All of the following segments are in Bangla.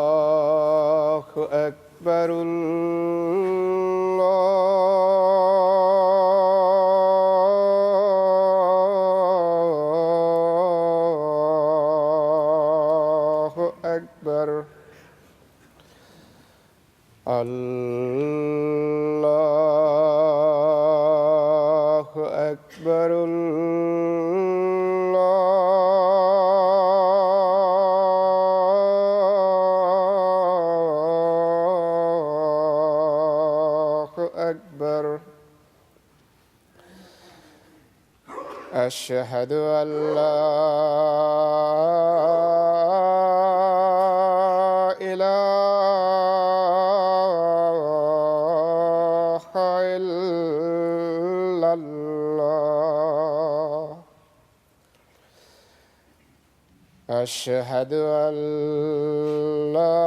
الله أكبر الله أكبر الله أكبر الله أكبر أشهد أن لا إله إلا الله أشهد أن لا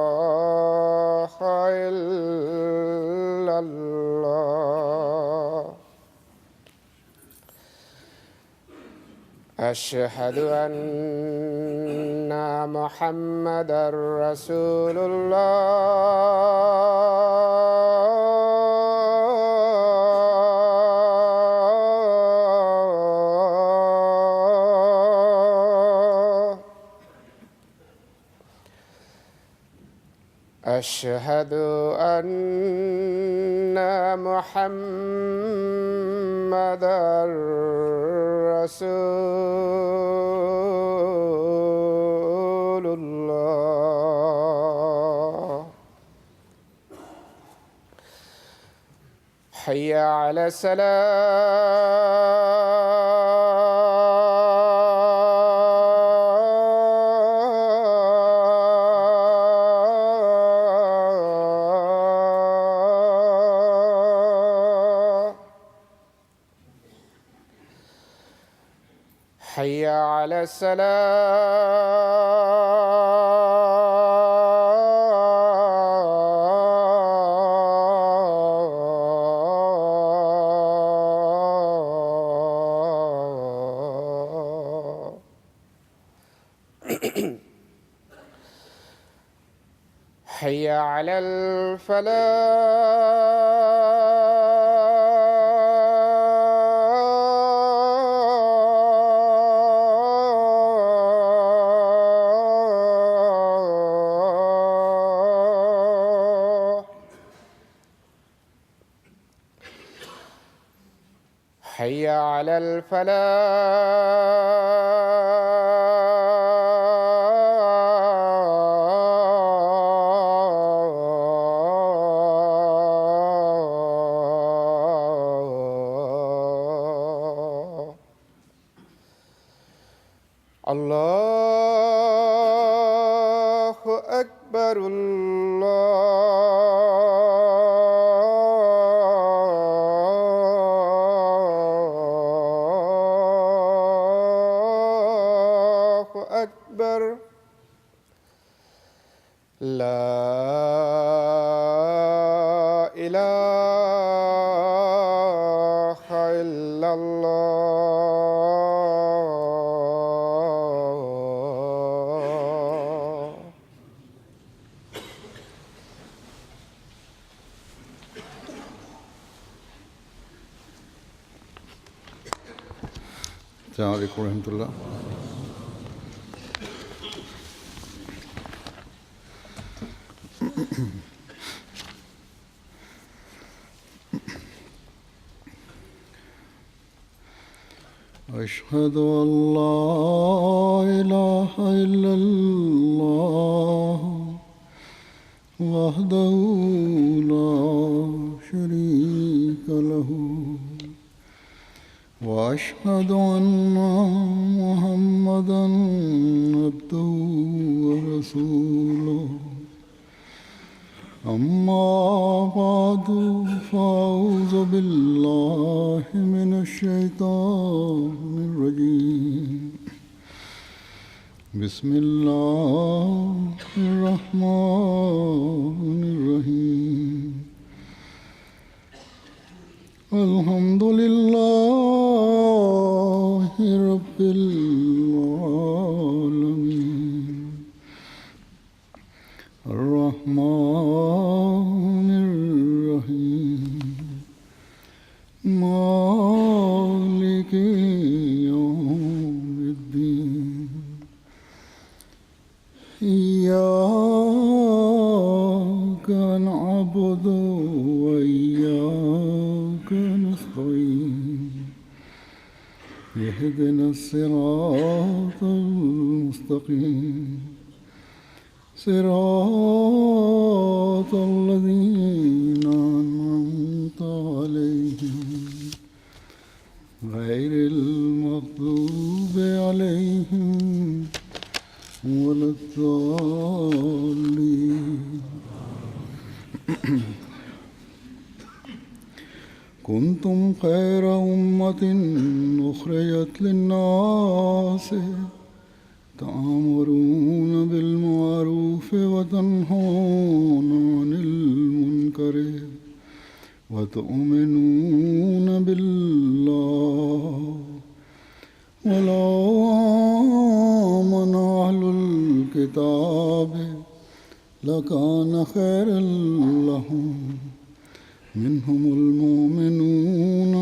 إله إلا الله أشهد أن محمدًا رسول الله أشهد أن محمدًا رسول الله حي على الصلاة حي على السلام حي على الفلاح حي على الفلاح الله أكبر الله أكبر لا إله إلا الله السلام عليكم ورحمة الله. أشهد أن لا إله إلا الله وحده لا شريك له وأشهد أن محمدًا عبده ورسوله أما بعد فأعوذ بالله من الشيطان الرجيم بسم الله الرحمن الرحيم رب العالمين الرحمن الرحيم مالك يوم الدين إياك نعبد وإياك نستعين اهدنا الصراط المستقيم صراط الذين أنعمت عليهم غير المغضوب عليهم ولا الضالين كنتم خير أمة أخرجت للناس تأمرون بالمعروف وتنهون عن المنكر وتؤمنون بالله ولو آمن أهل الكتاب لكان خيرا لهم منهم المؤمنون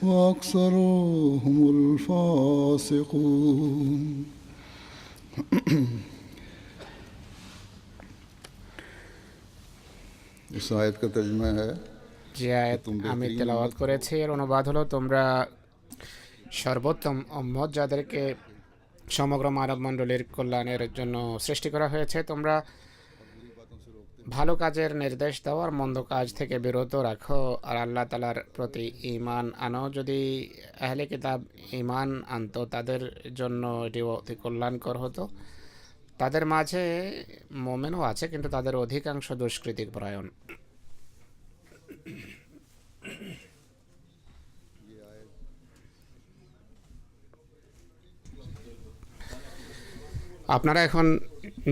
وأكثرهم الفاسقون इस आयत का तर्जुमा है যে আয়াত আমি তেলাওয়াত করেছি এর অনুবাদ হলো, তোমরা সর্বোত্তম উম্মত যাদেরকে সমগ্র মানব মণ্ডলীর কল্যাণের জন্য সৃষ্টি করা হয়েছে, তোমরা ভালো কাজের নির্দেশ দাও আর মন্দ কাজ থেকে বিরত রাখো আর আল্লাহ তাআলার প্রতি ঈমান আনো। যদি আহলে কিতাব ঈমান আনতো তাদের জন্য এটি অতি কল্যাণকর হতো। তাদের মাঝে মুমিনও আছে, কিন্তু তাদের অধিকাংশ দুষ্কৃতি পরায়ণ। আপনারা এখন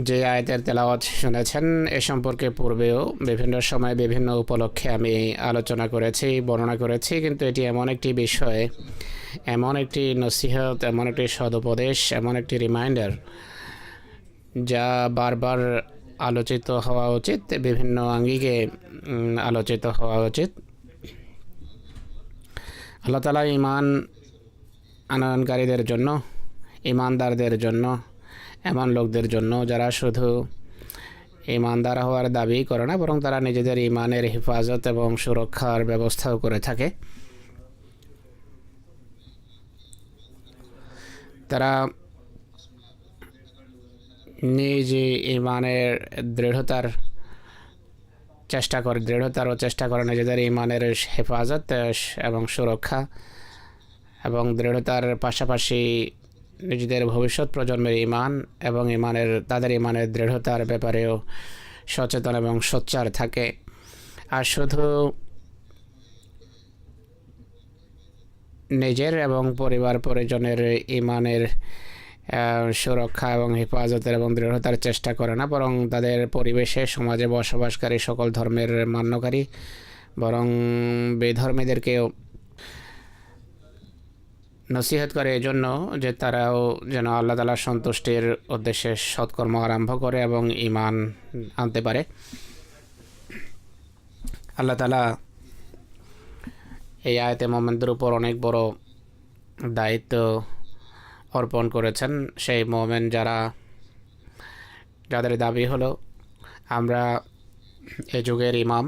যে আয়াতের তেলাওয়াত শুনেছেন এ সম্পর্কে পূর্বেও বিভিন্ন সময় বিভিন্ন উপলক্ষে আমি আলোচনা করেছি, বর্ণনা করেছি, কিন্তু এটি এমন একটি বিষয়, এমন একটি নসিহত, এমন একটি সদুপদেশ, এমন একটি রিমাইন্ডার যা বারবার আলোচিত হওয়া উচিত, বিভিন্ন আঙ্গিকে আলোচিত হওয়া উচিত। আল্লাহ তাআলা ঈমান আনয়নকারীদের জন্য, ঈমানদারদের জন্য, এমন লোকদের জন্য যারা শুধু ঈমানদার হওয়ার দাবি করে না, বরং তারা নিজেদের ঈমানের হেফাজত এবং সুরক্ষার ব্যবস্থাও করে থাকে, তারা নিজ ঈমানের দৃঢ়তার চেষ্টা করে নিজেদের ঈমানের হেফাজত এবং সুরক্ষা এবং দৃঢ়তার পাশাপাশি নিজেদের ভবিষ্যৎ প্রজন্মের ঈমান এবং তাদের ঈমানের দৃঢ়তার ব্যাপারেও সচেতন এবং সোচ্চার থাকে। আর শুধু নিজের এবং পরিবার পরিজনের ঈমানের সুরক্ষা এবং হেফাজতের এবং দৃঢ়তার চেষ্টা করে না, বরং তাদের পরিবেশে সমাজে বসবাসকারী সকল ধর্মের মান্যকারী বরং বেধর্মীদেরকেও নসিহত করে এজন্য যে তারাও যেন আল্লাহ তাআলার সন্তুষ্টির উদ্দেশ্যে সৎকর্ম আরম্ভ করে এবং ঈমান আনতে পারে। আল্লাহ তাআলা এই আয়াতে মুমিনদের উপর অনেক বড় দায়িত্ব অর্পণ করেছেন। সেই মুমিন যাদের দাবি হলো আমরা এ যুগের ইমাম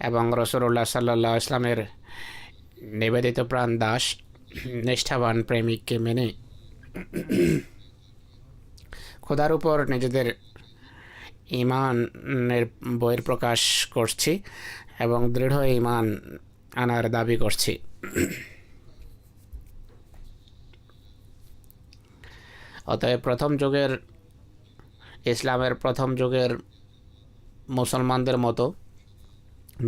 এবং রাসূলুল্লাহ সাল্লাল্লাহু আলাইহি ওয়াসাল্লামের নিবেদিত প্রাণ দাস, নিষ্ঠাবান প্রেমিককে মেনে খোদার উপর নিজেদের ঈমানের বহির প্রকাশ করছি এবং দৃঢ় ঈমান আনার দাবি করছি। অতএব ইসলামের প্রথম যুগের মুসলমানদের মতো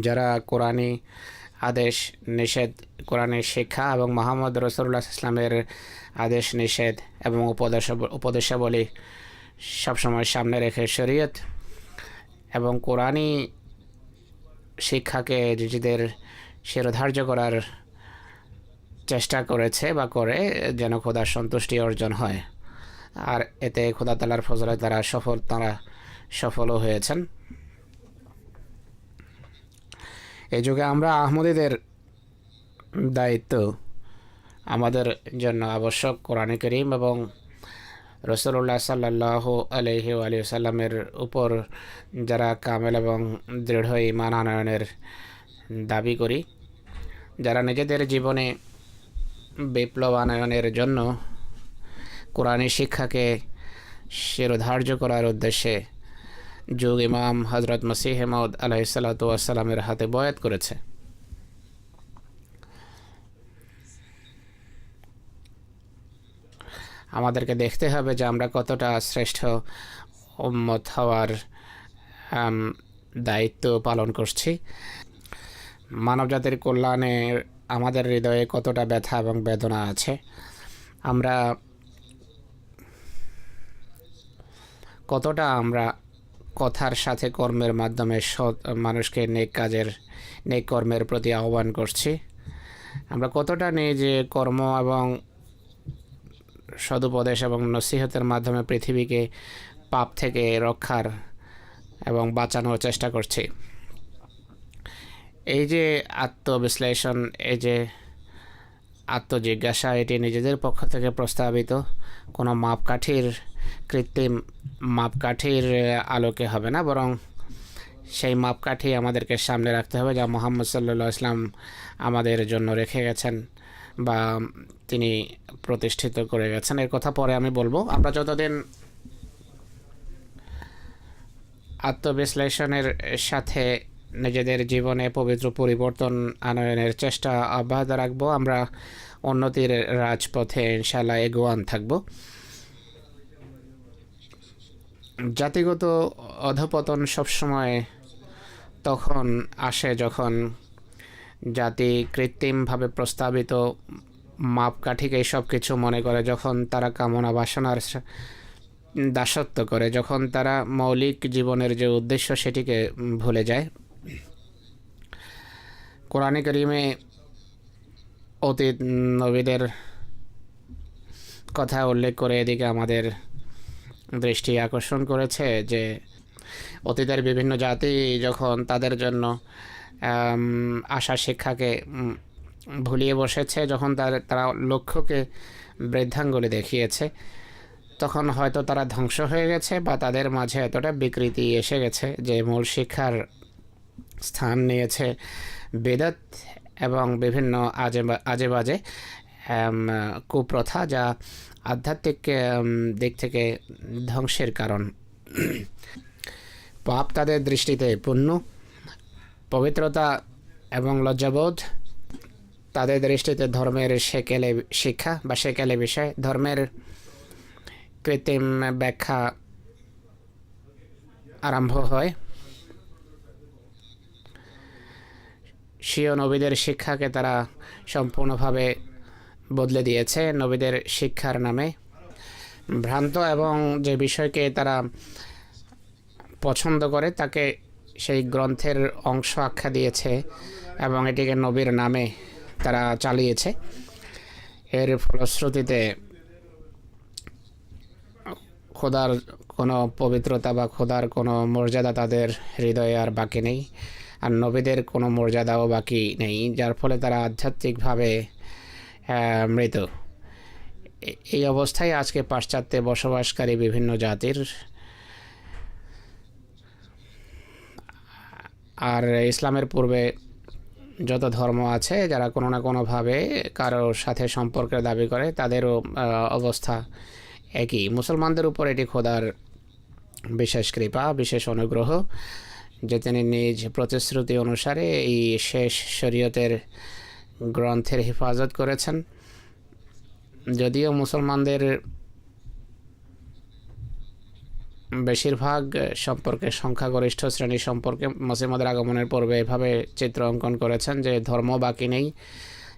যারা কোরআনী আদেশ নিষেধ, কোরআনের শিক্ষা এবং মুহাম্মদ রাসূলুল্লাহ ইসলামের আদেশ নিষেধ এবং উপদেশাবলী সবসময় সামনে রেখে শরীয়ত এবং কোরআনী শিক্ষাকে নিজেদের শিরোধার্য করার চেষ্টা করেছে বা করে যেন খোদার সন্তুষ্টি অর্জন হয়, আর এতে খোদা তাআলার ফজলে তারা সফলও হয়েছেন। এই যুগে আমরা আহমদীদের দায়িত্ব আমাদের জন্য আবশ্যক কোরআনে কারীম এবং রাসূলুল্লাহ সাল্লাল্লাহু আলাইহি ওয়া সাল্লামের উপর যারা কামেল এবং দৃঢ় ঈমান আনয়নের দাবি করি, যারা নিজেদের জীবনে বিপ্লব আনয়নের জন্য কোরআনী শিক্ষাকে শিরোধার্য করার উদ্দেশ্যে যুগ ইমাম হযরত মসিহ মাউদ আলাইহিসসালাতু ওয়াসসালামের হাতে বয়াত করেছে। আমাদেরকে দেখতে হবে যে আমরা কতটা শ্রেষ্ঠ উম্মত হওয়ার দায়িত্ব পালন করছি। মানবজাতির কল্যাণে আমাদের হৃদয়ে কতটা ব্যথা এবং বেদনা আছে, আমরা কতটা কথার সাথে কর্মের মাধ্যমে মানুষকে নেক কর্মের প্রতি আহ্বান করছি, আমরা কতটা নিজে কর্ম এবং সদুপদেশ এবং নসিহতের মাধ্যমে পৃথিবীকে পাপ থেকে রক্ষার এবং বাঁচানোর চেষ্টা করছি। এই যে আত্মবিশ্লেষণ, এই যে আত্মজিজ্ঞাসা, এটি নিজেদের পক্ষ থেকে প্রস্তাবিত কোনো কৃত্রিম মাপকাঠির আলোকে হবে না, বরং সেই মাপকাঠি আমাদেরকে সামনে রাখতে হবে যা মুহাম্মদ সাল্লাল্লাহু আলাইহি ওয়াসাল্লাম আমাদের জন্য রেখে গেছেন বা তিনি প্রতিষ্ঠিত করে গেছেন। এর কথা পরে আমি বলবো। আমরা যতদিন আত্মবিশ্লেষণের সাথে নিজেদের জীবনে পবিত্র পরিবর্তন আনয়নের চেষ্টা অব্যাহত রাখবো, আমরা উন্নতির রাজপথে ইনশাআল্লাহ এগোয়ান থাকব। জাতিগত অধঃপতন সবসময় তখন আসে যখন জাতি কৃত্রিমভাবে প্রস্তাবিত মাপকাঠিকেই সব কিছু মনে করে, যখন তারা কামনা বাসনার দাসত্ব করে, যখন তারা মৌলিক জীবনের যে উদ্দেশ্য সেটিকে ভুলে যায়। কোরআনে কারীমে অতীত নবীদের কথা উল্লেখ করে এদিকে আমাদের দৃষ্টি আকর্ষণ করেছে যে অতীতের বিভিন্ন জাতি যখন তাদের জন্য আশা শিক্ষাকে ভুলিয়ে বসেছে, যখন তারা লক্ষ্যকে বৃদ্ধাঙ্গুলি দেখিয়েছে, তখন হয়তো তারা ধ্বংস হয়ে গেছে বা তাদের মাঝে এতটা বিকৃতি এসে গেছে যে মূল শিক্ষার স্থান নিয়েছে বেদাত এবং বিভিন্ন আজে বাজে কুপ্রথা, যা আধ্যাত্মিক দিক থেকে ধ্বংসের কারণ। পাপ তাদের দৃষ্টিতে পুণ্য, পবিত্রতা এবং লজ্জাবোধ তাদের দৃষ্টিতে ধর্মের সেকেলে শিক্ষা বা সেকেলে বিষয়। ধর্মের কৃত্রিম ব্যাখ্যা আরম্ভ হয়। স্বীয় নবীদের শিক্ষাকে তারা সম্পূর্ণভাবে বদলে দিয়েছে নবীদের শিক্ষার নামে। ভ্রান্ত এবং যে বিষয়কে তারা পছন্দ করে তাকে সেই গ্রন্থের অংশ আখ্যা দিয়েছে এবং এটিকে নবীর নামে তারা চালিয়েছে। এর ফলশ্রুতিতে খোদার কোনো পবিত্রতা বা খোদার কোনো মর্যাদা তাদের হৃদয়ে আর বাকি নেই, আর নবীদের কোনো মর্যাদাও বাকি নেই, যার ফলে তারা আধ্যাত্মিকভাবে মৃত। এই অবস্থায় আজকে পাশ্চাত্যে বসবাসকারী বিভিন্ন জাতির আর ইসলামের পূর্বে যত ধর্ম আছে যারা কোনো না কোনোভাবে কারোর সাথে সম্পর্কের দাবি করে, তাদেরও অবস্থা একই। মুসলমানদের উপর এটি খোদার বিশেষ কৃপা, বিশেষ অনুগ্রহ যে তিনি নিজ প্রতিশ্রুতি অনুসারে এই শেষ শরীয়তের গ্রন্থের হেফাজত করেছেন। যদিও মুসলমানদের বেশিরভাগ সম্পর্কে সংখ্যাগরিষ্ঠ শ্রেণী সম্পর্কে মসিমদের আগমনের পূর্বে এভাবে চিত্র অঙ্কন করেছেন যে ধর্ম বাকি নেই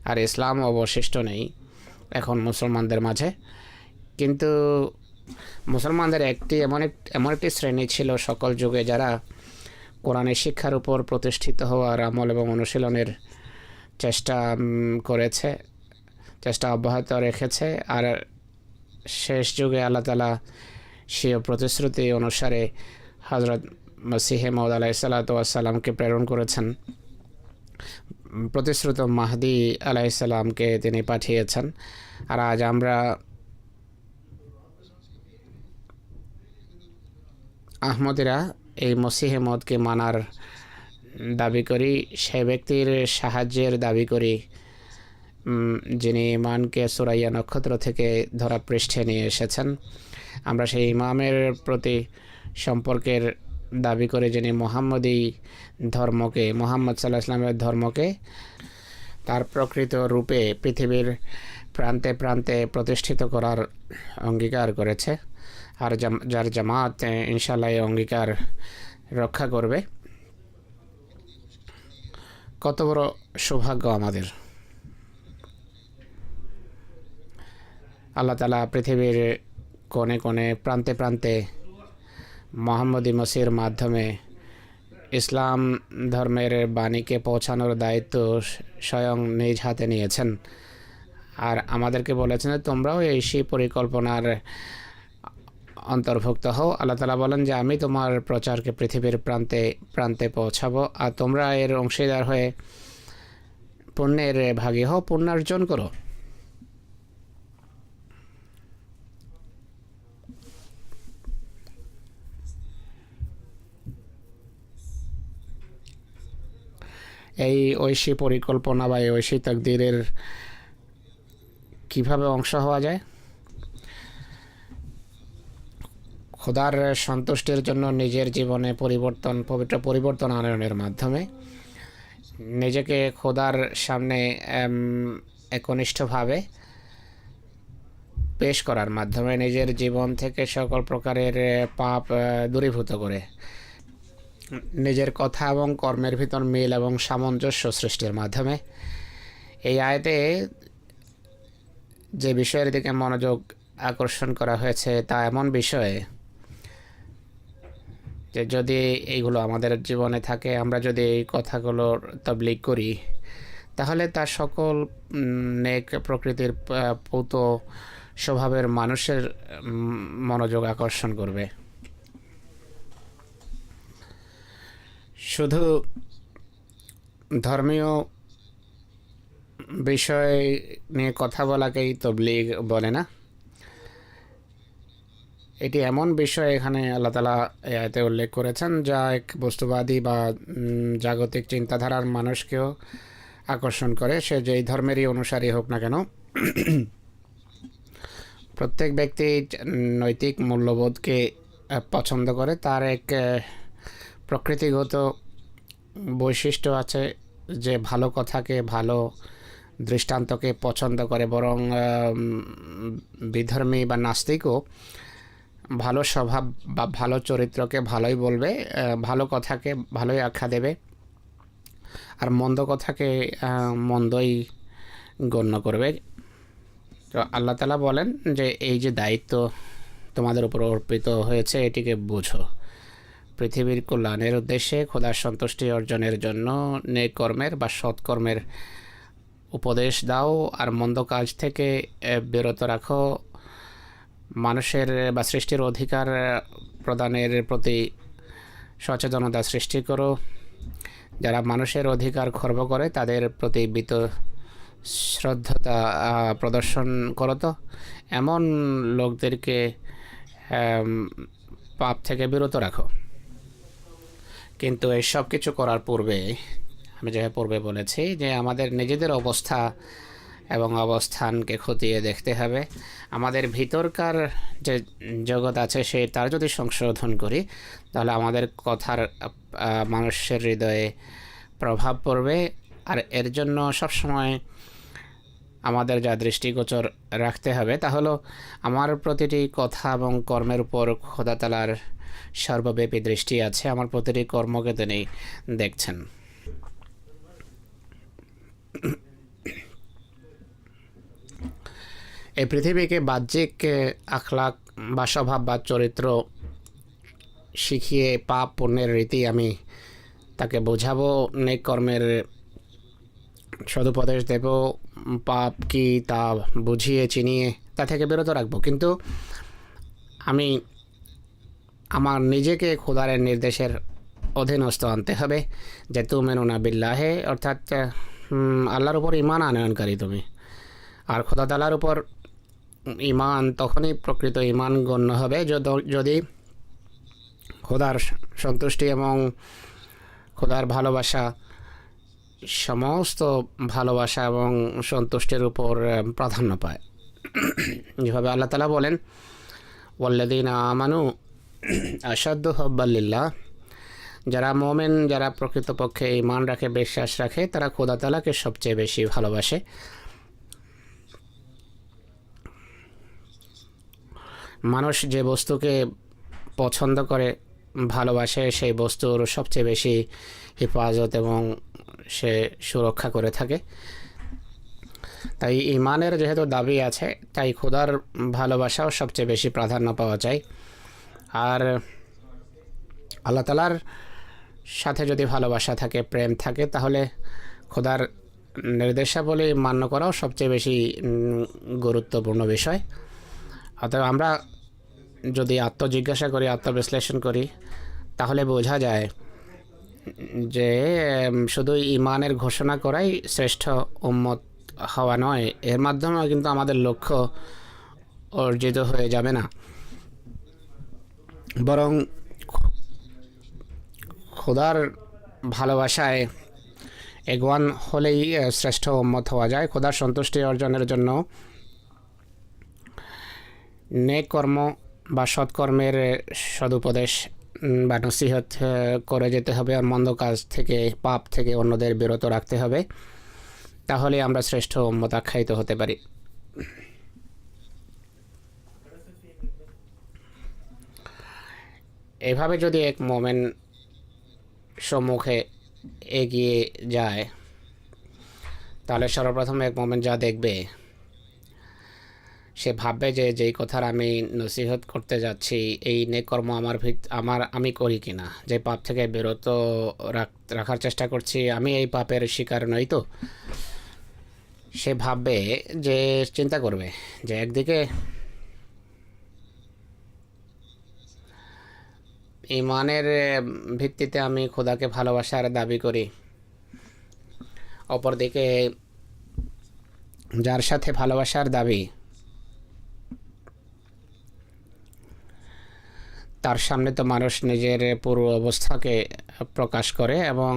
আর ইসলাম অবশিষ্ট নেই এখন মুসলমানদের মাঝে। কিন্তু মুসলমানদের এমন একটি শ্রেণী ছিল সকল যুগে যারা কোরআনের শিক্ষার উপর প্রতিষ্ঠিত হওয়ার আমল এবং অনুশীলনের চেষ্টা করেছে চেষ্টা অব্যাহত রেখেছে। আর শেষ যুগে আল্লাহ তাআলা স্বীয় প্রতিশ্রুতি অনুসারে হযরত মসিহে মাউদ আলাইহিসসালাতু ওয়াসসালামকে প্রেরণ করেছেন। প্রতিশ্রুত মাহদি আলাইহিসসালামকে তিনি পাঠিয়েছেন। আর আজ আমরা আহমদিরা এই মসিহে মাউদকে মানার দাবি করি, সেই ব্যক্তির সাহায্যের দাবি করি যিনি ইমানকে সুরাইয়া নক্ষত্র থেকে ধরা পৃষ্ঠে নিয়ে এসেছেন। আমরা সেই ইমামের প্রতি সম্পর্কের দাবি করে যিনি মুহাম্মদী ধর্মকে, মুহাম্মদ সাল্লাল্লাহু আলাইহি ওয়াসাল্লামের ধর্মকে তার প্রকৃত রূপে পৃথিবীর প্রান্তে প্রান্তে প্রতিষ্ঠিত করার অঙ্গীকার করেছে। আর যার জামাত ইনশাআল্লাহ এই অঙ্গীকার রক্ষা করবে। কত বড় সৌভাগ্য আমাদের! আল্লাহ তাআলা পৃথিবীর কোণে কোণে প্রান্তে প্রান্তে মুহাম্মদী মসির মাধ্যমে ইসলাম ধর্মের বাণীকে পৌঁছানোর দায়িত্ব স্বয়ং নিজ হাতে নিয়েছেন। আর আমাদেরকে বলেছেন তোমরাও এই সেই পরিকল্পনার অন্তর্ভুক্ত হও। আল্লাহ তাআলা বলেন যে আমি তোমার প্রচারকে পৃথিবীর প্রান্তে প্রান্তে পৌঁছাবো, আর তোমরা এর অংশীদার হয়ে পুণ্যের ভাগী হও, পুণ্যার্জন করো। এই ঐশী পরিকল্পনা বা এই ঐশী তাকদীরের কীভাবে অংশ হওয়া যায়? খোদার সন্তুষ্টির জন্য নিজের জীবনে পবিত্র পরিবর্তন আনয়নের মাধ্যমে, নিজেকে খোদার সামনে একনিষ্ঠভাবে পেশ করার মাধ্যমে, নিজের জীবন থেকে সকল প্রকারের পাপ দূরীভূত করে, নিজের কথা এবং কর্মের ভিতর মিল এবং সামঞ্জস্য সৃষ্টির মাধ্যমে। এই আয়াতে যে বিষয়ের দিকে মনোযোগ আকর্ষণ করা হয়েছে তা এমন বিষয় যে যদি এইগুলো আমাদের জীবনে থাকে, আমরা যদি এই কথাগুলোর তাবলীগ করি, তাহলে তার সকল নেক প্রকৃতির পৌত স্বভাবের মানুষের মনোযোগ আকর্ষণ করবে। শুধু ধর্মীয় বিষয় নিয়ে কথা বলাকেই তাবলীগ বলে না। এটি এমন বিষয় এখানে আল্লাহ তাআলা এই আয়াতে উল্লেখ করেছেন যা এক বস্তুবাদী বা জাগতিক চিন্তাধারার মানুষকেও আকর্ষণ করে, সে যেই ধর্মেরই অনুসারী হোক না কেন। প্রত্যেক ব্যক্তি নৈতিক মূল্যবোধকে পছন্দ করে, তার এক প্রকৃতিগত বৈশিষ্ট্য আছে যে ভালো কথাকে, ভালো দৃষ্টান্তকে পছন্দ করে। বরং বিধর্মী বা নাস্তিকও ভালো স্বভাব বা ভালো চরিত্রকে ভালোই বলবে, ভালো কথাকে ভালোই আখ্যা দেবে, আর মন্দ কথাকে মন্দই গণ্য করবে। তো আল্লাহ তাআলা বলেন যে এই যে দায়িত্ব তোমাদের উপর অর্পিত হয়েছে এটিকে বুঝো, পৃথিবীর কল্যাণের উদ্দেশ্যে খোদার সন্তুষ্টি অর্জনের জন্য নেক কর্মের বা সৎকর্মের উপদেশ দাও, আর মন্দ কাজ থেকে বিরত রাখো। মানুষের বা সৃষ্টির অধিকার প্রদানের প্রতি সচেতনতা সৃষ্টি করো। যারা মানুষের অধিকার খর্ব করে তাদের প্রতি শ্রদ্ধতা প্রদর্শন করো। তো এমন লোকদেরকে পাপ থেকে বিরত রাখো। কিন্তু এই সব কিছু করার পূর্বে আমি যেভাবে পূর্বে বলেছি যে আমাদের নিজেদের অবস্থা এবং অবস্থানকে খতিয়ে দেখতে হবে। আমাদের ভিতরকার যে জগৎ আছে তার যদি সংশোধন করি, তাহলে আমাদের কথার মানুষের হৃদয়ে প্রভাব পড়বে। আর এর জন্য সবসময় আমাদের যা দৃষ্টিগোচর রাখতে হবে তা হলো আমার প্রতিটি কথা এবং কর্মের উপর খোদা তাআলার সর্বব্যাপী দৃষ্টি আছে। আমার প্রতিটি কর্মকে তিনি দেখছেন। এই পৃথিবীকে বাহ্যিক আখলাক বা স্বভাব বা চরিত্র শিখিয়ে পাপ পুণ্যের রীতি আমি তাকে বোঝাবো, নেক কর্মের সদুপদেশ দেব, পাপ কি তা বুঝিয়ে চিনিয়ে তা থেকে বিরত রাখবো, কিন্তু আমি আমার নিজেকে খোদার নির্দেশের অধীনস্থ আনতে হবে যে তুমিনুনা বিল্লাহে, অর্থাৎ আল্লাহর উপর ঈমান আনয়নকারী তুমি। আর খোদা তাআলার উপর ঈমান তখনই প্রকৃত ঈমান গণ্য হবে যদি খোদার সন্তুষ্টি এবং খোদার ভালোবাসা, সমস্ত ভালোবাসা এবং সন্তুষ্টির উপর প্রাধান্য পায়। যেভাবে আল্লাহ তাআলা বলেন, ওয়াল্লাযীনা আমানু আশাদ্দু হুব্বান লিল্লাহ, যারা মোমেন, যারা প্রকৃতপক্ষে ঈমান রাখে, বিশ্বাস রাখে, তারা খোদা তাআলাকে সবচেয়ে বেশি ভালোবাসে। মানুষ যে বস্তুকে পছন্দ করে, ভালোবাসে, সেই বস্তুর সবচেয়ে বেশি হেফাজত এবং সে সুরক্ষা করে থাকে। তাই ঈমানের যেহেতু দাবি আছে, তাই খোদার ভালোবাসাও সবচেয়ে বেশি প্রাধান্য পাওয়া যায়। আর আল্লাহ তাআলার সাথে যদি ভালোবাসা থাকে, প্রেম থাকে, তাহলে খোদার নির্দেশাবলী মান্য করাও সবচেয়ে বেশি গুরুত্বপূর্ণ বিষয়। অতএব আমরা যদি আত্মজিজ্ঞাসা করি, আত্মবিশ্লেষণ করি, তাহলে বোঝা যায় যে শুধু ঈমানের ঘোষণা করাই শ্রেষ্ঠ উম্মত হওয়া নয়, এর মাধ্যমে কিন্তু আমাদের লক্ষ্য অর্জিত হয়ে যাবে না, বরং খোদার ভালোবাসায় এগোয়ান হলেই শ্রেষ্ঠ উম্মত হওয়া যায়। খোদার সন্তুষ্টি অর্জনের জন্য নেক কর্ম বা সৎকর্মের সদুপদেশ বা নসিহত করে যেতে হবে, আর মন্দ কাজ থেকে, পাপ থেকে অন্যদের বিরত রাখতে হবে, তাহলে আমরা শ্রেষ্ঠ উম্মত আখ্যায়িত হতে পারি। এভাবে যদি এক মোমেন সম্মুখে এগিয়ে যায়, তাহলে সর্বপ্রথম এক মোমেন যা দেখবে, সে ভাববে যে যেই কথার আমি নসিহত করতে যাচ্ছি, এই নেককর্ম আমি করি কিনা, যে পাপ থেকে বিরত রাখার চেষ্টা করছি, আমি এই পাপের শিকার নই তো। সে ভাববে যে, চিন্তা করবে যে একদিকে ঈমানের ভিত্তিতে আমি খোদাকে ভালোবাসার দাবি করি, অপরদিকে যার সাথে ভালোবাসার দাবি, তার সামনে তো মানুষ নিজের পুরো অবস্থাকে প্রকাশ করে, এবং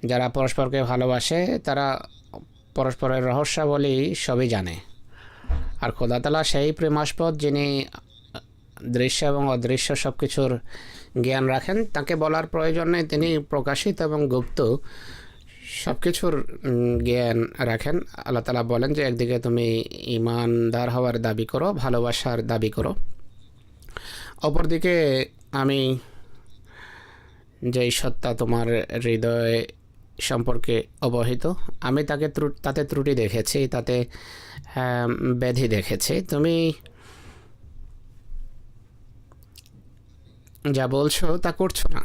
যারা পরস্পরকে ভালোবাসে তারা পরস্পরের রহস্যাবলী সবই জানে। আর খোদা তাআলা সেই প্রেমাস্পদ, যিনি দৃশ্য এবং অদৃশ্য সব কিছুর জ্ঞান রাখেন, তাকে বলার প্রয়োজন নেই, তিনি প্রকাশিত এবং গুপ্ত সব কিছুর জ্ঞান রাখেন। আল্লাহ তাআলা বলেন যে একদিকে তুমি ঈমানদার হওয়ার দাবি করো, ভালোবাসার দাবি করো, অপরদিকে আমি যেই সত্তা তোমার হৃদয় সম্পর্কে অবহিত, আমি তাতে ত্রুটি দেখেছি, তাতে ব্যাধি দেখেছি, তুমি যা বলছো তা করছো না।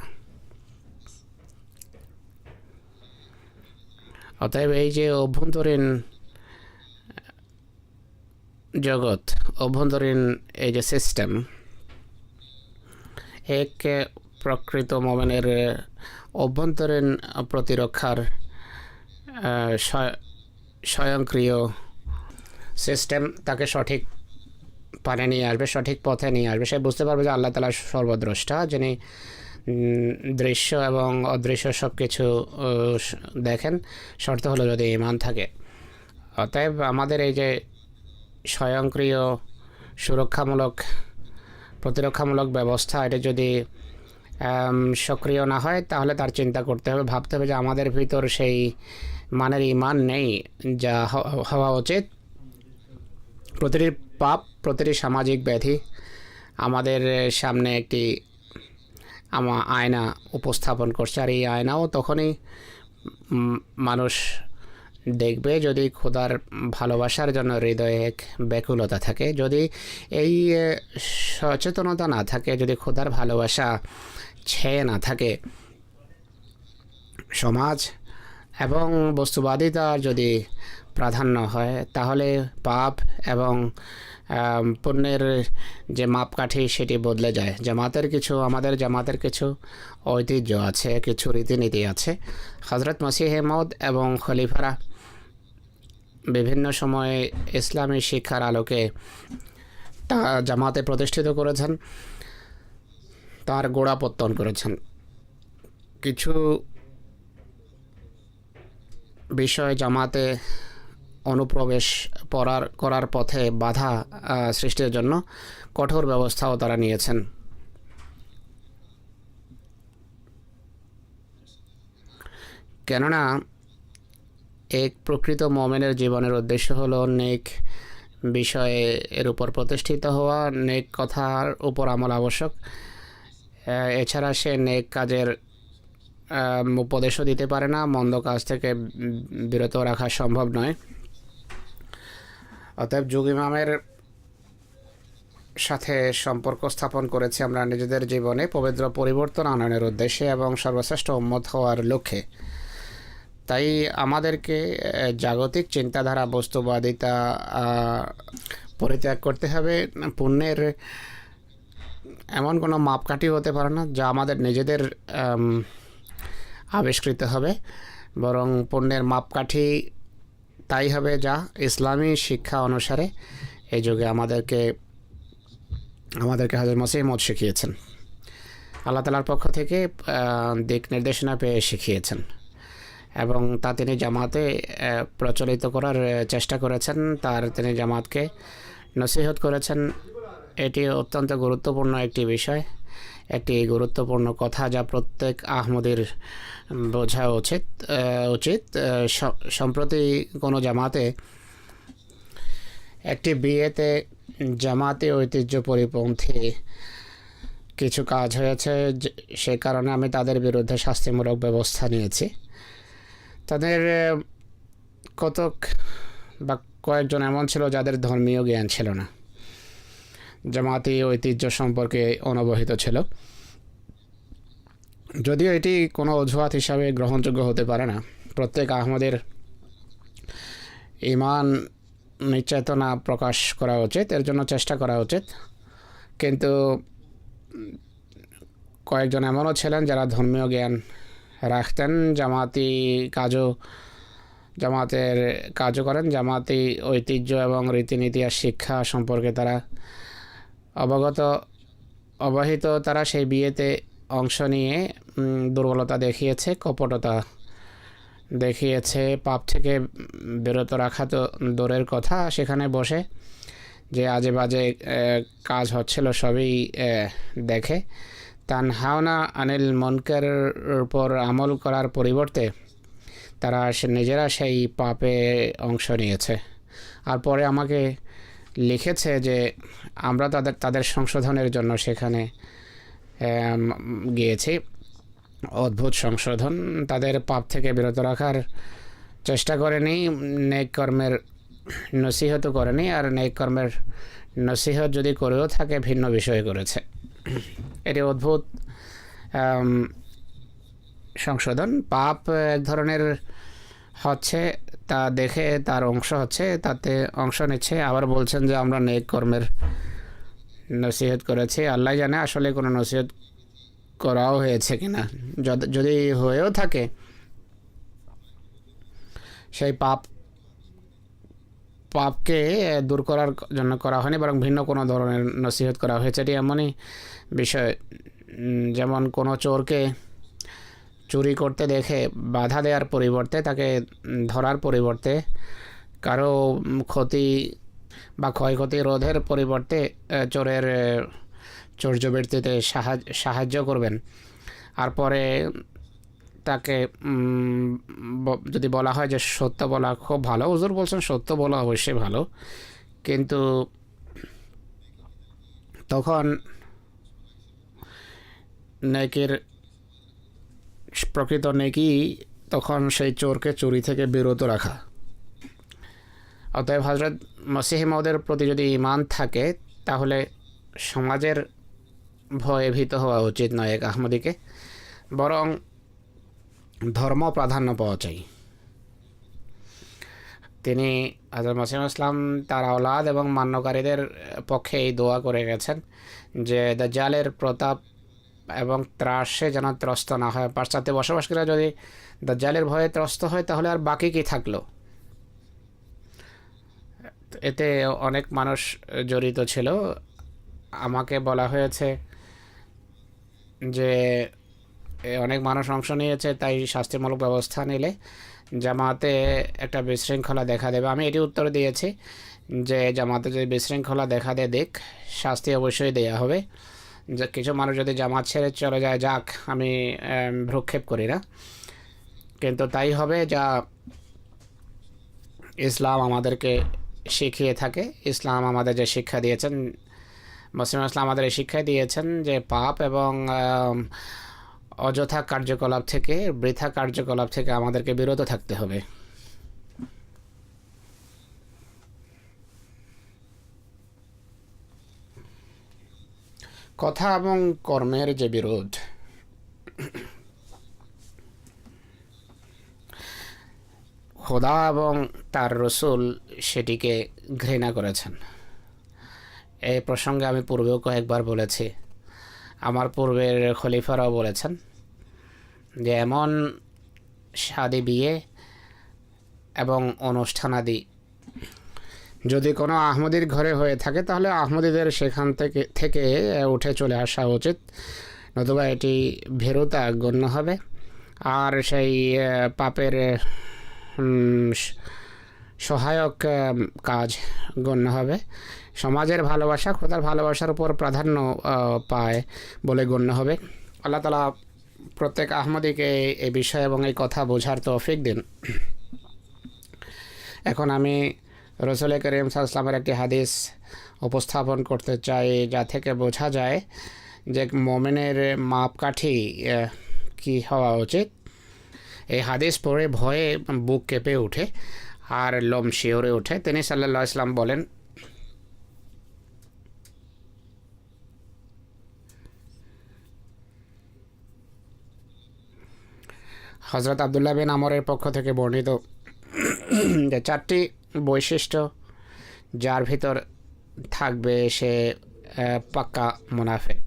অতএব এই যে অভ্যন্তরীণ জগৎ, অভ্যন্তরীণ এই যে সিস্টেম, এক প্রকৃত মোমেনের অভ্যন্তরীণ প্রতিরক্ষার স্বয়ংক্রিয় সিস্টেম তাকে সঠিক পানে নিয়ে আসবে, সঠিক পথে নিয়ে আসবে। সে বুঝতে পারবে যে আল্লাহ তাআলা সর্বদ্রষ্টা, যিনি দৃশ্য এবং অদৃশ্য সব কিছু দেখেন, শর্ত হলো যদি ঈমান থাকে। অতএব আমাদের এই যে স্বয়ংক্রিয় সুরক্ষামূলক প্রতিরক্ষামূলক ব্যবস্থা, এটা যদি সক্রিয় না হয়, তাহলে তার চিন্তা করতে হবে, ভাবতে হবে যে আমাদের ভিতর সেই মানের ঈমান নেই যা হওয়া উচিত। প্রতিটি পাপ, প্রতিটি সামাজিক ব্যাধি আমাদের সামনে একটি আয়না উপস্থাপন করছে, আর এই আয়নাও তখনই মানুষ দেখবে যদি খোদার ভালোবাসার জন্য হৃদয়ে এক ব্যাকুলতা থাকে, যদি এই সচেতনতা না থাকে, যদি খোদার ভালোবাসা ছেয়ে না থাকে, সমাজ এবং বস্তুবাদিতা যদি প্রাধান্য হয়, তাহলে পাপ এবং পুণ্যের যে মাপকাঠি সেটি বদলে যায়। আমাদের জামাতের কিছু ঐতিহ্য আছে, কিছু রীতিনীতি আছে। হজরত মসিহে মউদ এবং খলিফারা বিভিন্ন সময়ে ইসলামী শিক্ষার আলোকে তা জামাতে প্রতিষ্ঠিত করেছেন, তার গোড়াপত্তন করেছেন। কিছু বিষয় জামাতে অনুপ্রবেশ করার পথে বাধা সৃষ্টির জন্য কঠোর ব্যবস্থাও তারা নিয়েছেন। কেননা এক প্রকৃত মুমিনের জীবনের উদ্দেশ্য হলো নেক বিষয়ে এর উপর প্রতিষ্ঠিত হওয়া, নেক কথার উপর আমল আবশ্যক। এছাড়া সে নেক কাজের উপদেশও দিতে পারে না, মন্দ কাজ থেকে বিরত রাখা সম্ভব নয়। অতএব যুগ ইমামের সাথে সম্পর্ক স্থাপন করেছি আমরা নিজেদের জীবনে পবিত্র পরিবর্তন আনয়নের উদ্দেশ্যে এবং সর্বশ্রেষ্ঠ উম্মত হওয়ার লক্ষ্যে। তাই আমাদেরকে জাগতিক চিন্তাধারা, বস্তুবাদিতা পরিত্যাগ করতে হবে। পুণ্যের এমন কোনো মাপকাঠি হতে পারে না যা আমাদের নিজেদের আবিষ্কৃত হবে, বরং পুণ্যের মাপকাঠি তাই হবে যা ইসলামী শিক্ষা অনুসারে এই যুগে আমাদেরকে হযরত মসিহ মউদ শিখিয়েছেন। আল্লাহ তাআলার পক্ষ থেকে দিক নির্দেশনা পেয়ে শিখিয়েছেন এবং তা তিনি জামাতে প্রচলিত করার চেষ্টা করেছেন। তিনি জামাতকে নসিহত করেছেন। এটি অত্যন্ত গুরুত্বপূর্ণ একটি বিষয়, একটি গুরুত্বপূর্ণ কথা যা প্রত্যেক আহমদীর বোঝা উচিত। সম্প্রতি কোনো জামাতে একটি বিয়েতে জামাতে ঐতিহ্য পরিপন্থী কিছু কাজ হয়েছে, সে কারণে আমি তাদের বিরুদ্ধে শাস্তিমূলক ব্যবস্থা নিয়েছি। তাদের কয়েকজন এমন ছিল যাদের ধর্মীয় জ্ঞান ছিল না, জামাতি ঐতিহ্য সম্পর্কে অনবহিত ছিল। যদিও এটি কোনো অজুহাত হিসাবে গ্রহণযোগ্য হতে পারে না, প্রত্যেক আহমদের ঈমান চেতনা প্রকাশ করা উচিত, এর জন্য চেষ্টা করা উচিত। কিন্তু কয়েকজন এমনও ছিলেন যারা ধর্মীয় জ্ঞান রাখতেন, জামাতের কাজও করেন, জামাতি ঐতিহ্য এবং রীতিনীতি আর শিক্ষা সম্পর্কে তারা অবহিত। তারা সেই বিয়েতে অংশ নিয়ে দুর্বলতা দেখিয়েছে, কপটতা দেখিয়েছে। পাপ থেকে বিরত রাখা তো দূরের কথা, সেখানে বসে যে আজে বাজে কাজ হচ্ছিল সবই দেখে তানহাওনা আনিল মুনকার উপর আমল করার পরিবর্তে তারা নিজেরা সেই পাপে অংশ নিয়েছে। আর পরে আমাকে লিখেছে যে আমরা তাদের সংশোধনের জন্য সেখানে গিয়েছি। অদ্ভুত সংশোধন, তাদের পাপ থেকে বিরত রাখার চেষ্টা করেনি, নেক কর্মের নসিহতও করেনি, আর নেক কর্মের নসিহত যদি করেও থাকে ভিন্ন বিষয় করেছে। এটি অদ্ভুত সংশোধন। পাপ এক ধরনের হচ্ছে, তা দেখে তার অংশ হচ্ছে, তাতে অংশ নিচ্ছে, আবার বলছেন যে আমরা নেক কর্মের নসিহত করেছি। আল্লাহ জানে আসলে কোনো নসিহত করাও হয়েছে কিনা। যদি হয়েও থাকে সেই পাপকে দূর করার জন্য করা হয়নি, বরং ভিন্ন কোনো ধরনের নসিহত করা হয়েছে। এটি এমনই বিষয় যেমন কোনো চোরকে চুরি করতে দেখে বাধা দেওয়ার পরিবর্তে, তাকে ধরার পরিবর্তে, কারো ক্ষতি বা ক্ষয়ক্ষতি রোধের পরিবর্তে চোরের চৌর্যবৃত্তিতে সাহায্য করবেন। আর পরে তাকে যদি বলা হয় যে সত্য বলা খুব ভালো, হুজুর বলছেন সত্য বলা অবশ্যই ভালো, কিন্তু তখন নেকির প্রকৃত নেকি তখন সেই চোরকে চুরি থেকে বিরত রাখা। অতএব হযরত মসিহ মউদের প্রতি যদি ঈমান থাকে তাহলে সমাজের ভয়ে ভীত হওয়া উচিত নয় এক আহমদীকে, বরং ধর্ম প্রাধান্য পাওয়া চাই। তিনি হযরত মসিহ ইসলাম তার আওলাদ এবং মান্যকারীদের পক্ষে এই দোয়া করে গেছেন যে দাজ্জালের প্রতাপ এবং ত্রাসে যেন ত্রস্ত না হয়। পাশ্চাত্য বসবাসকারীরা যদি দাজ্জালের ভয়ে ত্রস্ত হয় তাহলে আর বাকি কি থাকলো। এতে অনেক মানুষ জড়িত ছিল। আমাকে বলা হয়েছে যে অনেক মানুষ অংশ নিয়েছে, তাই শাস্তিমূলক ব্যবস্থা নিলে জামাতে একটা বিশৃঙ্খলা দেখা দেবে। আমি এটি উত্তর দিয়েছি যে জামাতে যদি বিশৃঙ্খলা দেখা দেয় দিক, শাস্তি অবশ্যই দেওয়া হবে। যে কিছু মানুষ যদি জামাত ছেড়ে চলে যায়, যাক, আমি ভ্রুক্ষেপ করি না, কিন্তু তাই হবে যা ইসলাম আমাদেরকে শিখিয়ে থাকে। ইসলাম আমাদের যে শিক্ষা দিয়েছেন, মুসলিম ইসলাম আমাদের এই শিক্ষা দিয়েছেন যে পাপ এবং অযথা কার্যকলাপ থেকে, বৃথা কার্যকলাপ থেকে আমাদেরকে বিরত থাকতে হবে। কথা এবং কর্মের যে বিরোধ, খোদা এবং তার রসুল সেটিকে ঘৃণা করেছেন। এই প্রসঙ্গে আমি পূর্বেও কয়েকবার বলেছি, আমার পূর্বের খলিফারাও বলেছেন যে এমন শাদী বিয়ে এবং অনুষ্ঠানাদি যদি কোনো আহমদির ঘরে হয়ে থাকে তাহলে আহমদীদের সেখান থেকে উঠে চলে আসা উচিত, নতুবা এটি ভীরুতা গণ্য হবে আর সেই পাপের সহায়ক কাজ গণ্য হবে। সমাজের ভালোবাসা খোদার ভালোবাসার উপর প্রাধান্য পায় বলে গণ্য হবে। আল্লাহ তাআলা প্রত্যেক আহমদীকে এই বিষয় এবং এই কথা বোঝার তৌফিক দিন। এখন আমি রসুল করিম সাল্লাল্লাহু আলাইহি ওয়াসাল্লামের একটি হাদিস উপস্থাপন করতে চাই, যা থেকে বোঝা যায় যে মুমিনের মাপকাঠি কী হওয়া উচিত। এই হাদিস পড়ে ভয়ে বুক কেঁপে ওঠে আর লোম শিওরে ওঠে। তিনি সাল্লাল্লাহু আলাইহি ওয়াসাল্লাম বলেন, হযরত আব্দুল্লাহ বিন আমরের পক্ষ থেকে বর্ণিত যে 4টি বৈশিষ্ট্য যার ভিতর থাকবে সে পাক্কা মুনাফিক,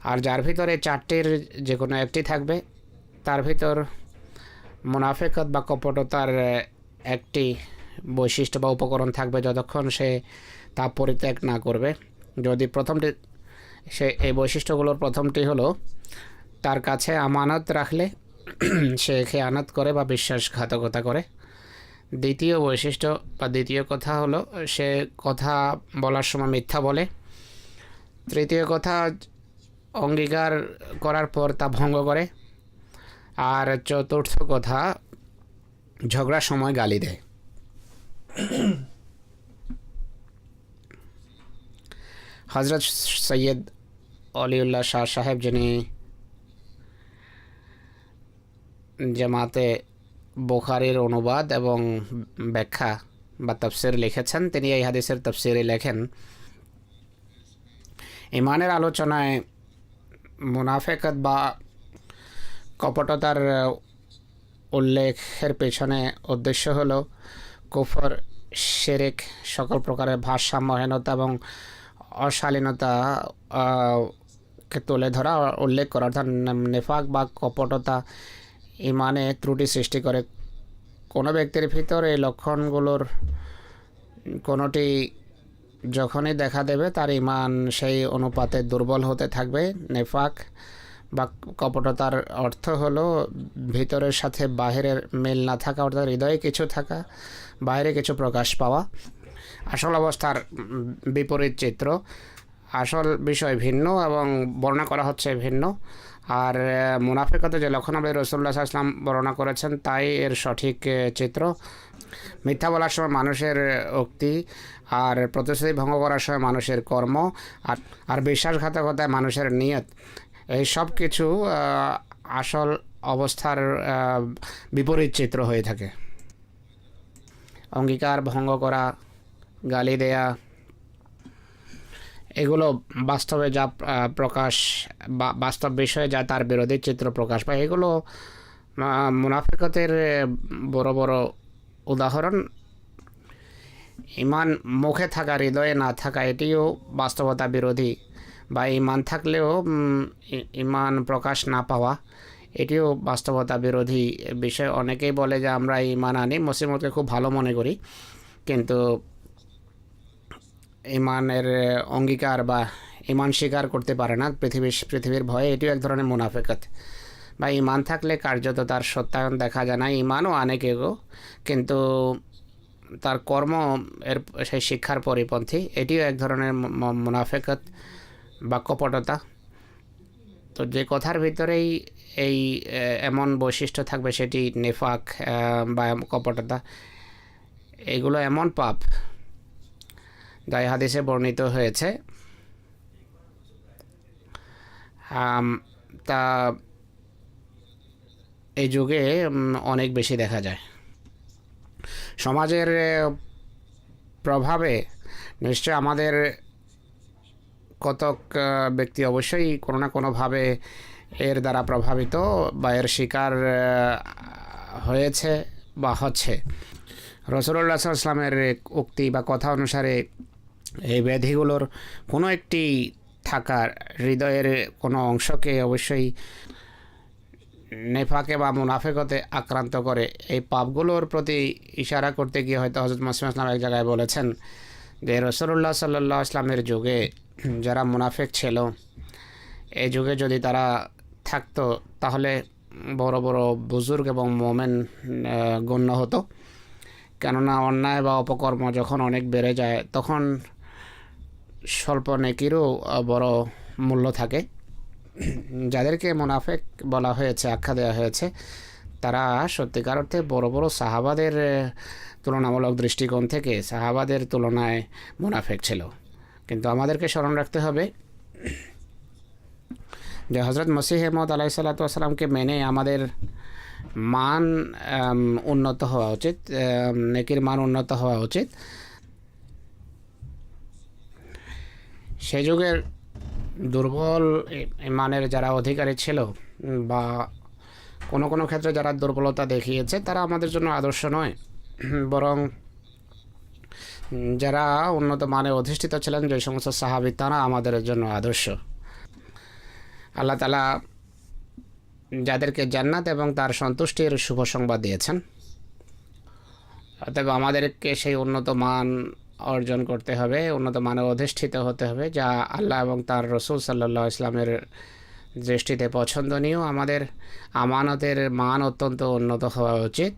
আর যার ভিতরে 4টির যে কোনো একটি থাকবে তার ভিতর মুনাফিকত বা কপটতার একটি বৈশিষ্ট্য বা উপকরণ থাকবে যতক্ষণ সে তা পরিত্যাগ না করবে। যদি প্রথমটি, সে এই বৈশিষ্ট্যগুলোর প্রথমটি হলো তার কাছে আমানত রাখলে সে খেয়ানত করে বা বিশ্বাসঘাতকতা করে। দ্বিতীয় বৈশিষ্ট্য বা দ্বিতীয় কথা হলো সে কথা বলার সময় মিথ্যা বলে। তৃতীয় কথা, অঙ্গীকার করার পর তা ভঙ্গ করে। আর চতুর্থ কথা, ঝগড়ার সময় গালি দেয়। হজরত সৈয়দ অলিউল্লাহ শাহ সাহেব, যিনি জামাতে বুখারীর অনুবাদ এবং ব্যাখ্যা বা তাফসীর লিখেছেন, তিনি এই হাদিসের তাফসীরে লেখেন, ইমানের আলোচনায় মুনাফিকত বা কপটতার উল্লেখের পেছনে উদ্দেশ্য হলো কুফর, শিরক, সকল প্রকারের ভারসাম্যহীনতা এবং অশালীনতা কে তুলে ধরা, উল্লেখ করা। অর্থাৎ নেফাক বা কপটতা ইমানে ত্রুটি সৃষ্টি করে। কোনো ব্যক্তির ভিতর এই লক্ষণগুলোর কোনোটি যখনই দেখা দেবে তার ইমান সেই অনুপাতে দুর্বল হতে থাকবে। নেফাক বা কপটতার অর্থ হলো ভিতরের সাথে বাহিরের মিল না থাকা, অর্থাৎ হৃদয়ে কিছু থাকা, বাইরে কিছু প্রকাশ পাওয়া। আসল অবস্থার বিপরীত চিত্র, আসল বিষয় ভিন্ন এবং বর্ণনা করা হচ্ছে ভিন্ন। আর মুনাফিকতে যে লক্ষণ রাসূলুল্লাহ সাল্লাল্লাহু আলাইহি ওয়াসাল্লাম বর্ণনা করেছেন তাই এর সঠিক চিত্র। মিথ্যা বলার সময় মানুষের উক্তি, আর প্রতিশ্রুতি ভঙ্গ করার সময় মানুষের কর্ম, আর বিশ্বাসঘাতকতায় মানুষের নিয়ত, এই সব কিছু আসল অবস্থার বিপরীত চিত্র হয়ে থাকে। অঙ্গীকার ভঙ্গ করা, গালি দেয়া, এগুলো বাস্তবে যা প্রকাশ, বাস্তব বিষয়ে যা তার বিরোধী চিত্র প্রকাশ পায়, এগুলো মুনাফিকতের বড় বড় উদাহরণ, ইমান মুখে থাকা হৃদয়ে না থাকা এটিও বাস্তবতা বিরোধী, বা ইমান থাকলেও ইমান প্রকাশ না পাওয়া এটিও বাস্তবতা বিরোধী বিষয়। অনেকেই বলে যে আমরা ইমান আনি, মুসলিমকে খুব ভালো মনে করি, কিন্তু ইমানের অঙ্গীকার বা ইমান স্বীকার করতে পারে না পৃথিবীর ভয়ে, এটিও এক ধরনের মুনাফিকত। বা ইমান থাকলে কার্যত তার সত্যায়ন দেখা যায় না, ইমানও আনে কেউ, কিন্তু তার কর্ম এর সেই শিক্ষার পরিপন্থী, এটিও এক ধরনের মুনাফিকত বা কপটতা। তো যে কথার ভিতরেই এই এমন বৈশিষ্ট্য থাকবে সেটি নেফাক বা কপটতা, এগুলো এমন পাপ যা হাদিসে বর্ণিত হয়েছে, তা এই যুগে অনেক বেশি দেখা যায়। সমাজের প্রভাবে নিশ্চয় আমাদের কতক ব্যক্তি অবশ্যই কোনো না কোনোভাবে এর দ্বারা প্রভাবিত বা এর শিকার হয়েছে বা হচ্ছে। রাসূলুল্লাহ সাল্লাল্লাহু আলাইহি ওয়াসাল্লামের উক্তি বা কথা অনুসারে এই ব্যাধিগুলোর কোনো একটি থাকার হৃদয়ের কোনো অংশকে অবশ্যই নেফাকে বা মুনাফিকতে আক্রান্ত করে। এই পাপগুলোর প্রতি ইশারা করতে গিয়ে হয়তো হযরত মুসলিম ইসলাম এক জায়গায় বলেছেন যে রাসূলুল্লাহ সাল্লাল্লাহু আলাইহি ওয়াসাল্লামের যুগে যারা মুনাফিক ছিল, এই যুগে যদি তারা থাকতো তাহলে বড় বড় বুজুর্গ এবং মোমেন গণ্য হতো। কেননা অন্যায় বা অপকর্ম যখন অনেক বেড়ে যায় তখন স্বল্প নেকিরও বড় মূল্য থাকে। যাদেরকে মুনাফিক বলা হয়েছে, আখ্যা দেওয়া হয়েছে, তারা সত্যিকার অর্থে বড় বড় সাহাবাদের তুলনামূলক দৃষ্টিকোণ থেকে সাহাবাদের তুলনায় মুনাফিক ছিল। কিন্তু আমাদেরকে স্মরণ রাখতে হবে যে হযরত মসিহ মউদ আলাইহিস সালাতু ওয়াস সালামকে মেনে আমাদের মান উন্নত হওয়া উচিত, নেকির মান উন্নত হওয়া উচিত। সেই যুগের দুর্বল ইমানের যারা অধিকারী ছিল বা কোনো কোনো ক্ষেত্রে যারা দুর্বলতা দেখিয়েছে, তারা আমাদের জন্য আদর্শ নয়, বরং যারা উন্নত মানে অধিষ্ঠিত ছিলেন যে সমস্ত সাহাবী, তারা আমাদের জন্য আদর্শ। আল্লাহ তাআলা যাদেরকে জান্নাত এবং তার সন্তুষ্টির শুভ সংবাদ দিয়েছেন, অতএব আমাদেরকে সেই উন্নত মান অর্জন করতে হবে, উন্নত মানে অধিষ্ঠিত হতে হবে, যা আল্লাহ এবং তার রাসূল সাল্লাল্লাহু আলাইহি ওয়াসাল্লামের দৃষ্টিতে পছন্দনীয়। আমাদের আমানতের মান অত্যন্ত উন্নত হওয়া উচিত।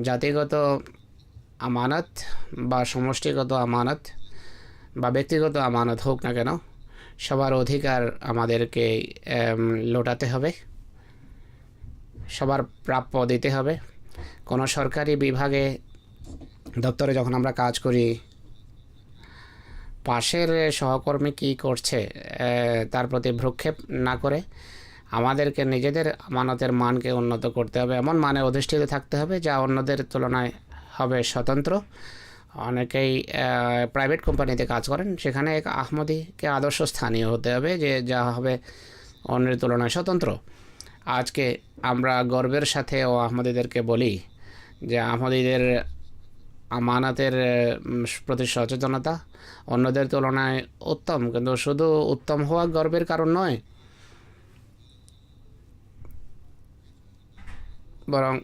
জাতিগত আমানত বা সমষ্টিগত আমানত বা ব্যক্তিগত আমানত হোক না কেন, সবার অধিকার আমাদেরকে লোটাতে হবে, সবার প্রাপ্য দিতে হবে। কোনো সরকারি বিভাগে দপ্তরে যখন আমরা কাজ করি, পাশের সহকর্মী কী করছে তার প্রতি ভ্রুক্ষেপ না করে আমাদেরকে নিজেদের আমানতের মানকে উন্নত করতে হবে, এমন মানে অধিষ্ঠিত থাকতে হবে যা অন্যদের তুলনায় হবে স্বতন্ত্র। অনেকেই প্রাইভেট কোম্পানিতে কাজ করেন, সেখানে এক আহমদীকে আদর্শ স্থানীয় হতে হবে যে যা হবে অন্যের তুলনায় স্বতন্ত্র। আজকে আমরা গর্বের সাথে ও আহমদীদেরকে বলি যে আহমদীদের আমানতের প্রতি সচেতনতা অন্যদের তুলনায় উত্তম, কিন্তু শুধু উত্তম হওয়া গর্বের কারণ নয়, বরং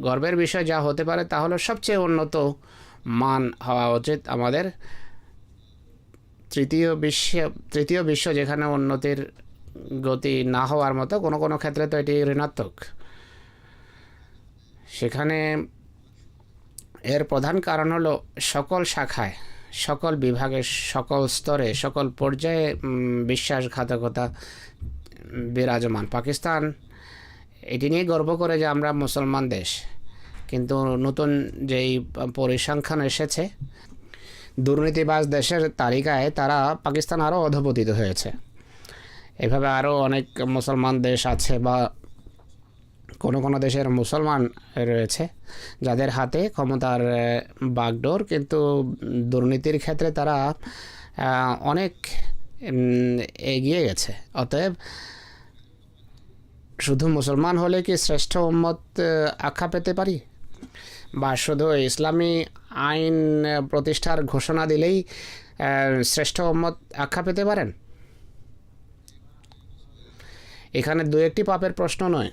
গর্বের বিষয় যা হতে পারে তা হলো সবচেয়ে উন্নত মান হওয়া উচিত আমাদের। তৃতীয় বিশ্ব যেখানে উন্নতির গতি না হওয়ার মতো, কোনো কোনো ক্ষেত্রে তো এটি ঋণাত্মক, সেখানে এর প্রধান কারণ হলো সকল শাখায়, সকল বিভাগে, সকল স্তরে, সকল পর্যায়ে বিশ্বাসঘাতকতা বিরাজমান। পাকিস্তান এটি নিয়ে গর্ব করে যে আমরা মুসলমান দেশ, কিন্তু নতুন যেই পরিসংখ্যান এসেছে, দুর্নীতিবাজ দেশের তালিকায় তারা পাকিস্তান আরও অধঃপতিত হয়েছে। এভাবে আরও অনেক মুসলমান দেশ আছে বা কোনো কোনো দেশের মুসলমান রয়েছে যাদের হাতে ক্ষমতার বাগডোর, কিন্তু দুর্নীতির ক্ষেত্রে তারা অনেক এগিয়ে গেছে। অতএব শুধু মুসলমান হলে কি শ্রেষ্ঠ উম্মত আখ্যা পেতে পারি, বা শুধু ইসলামী আইন প্রতিষ্ঠার ঘোষণা দিলেই শ্রেষ্ঠ উম্মত আখ্যা পেতে পারেন? এখানে দু একটি পাপের প্রশ্ন নয়,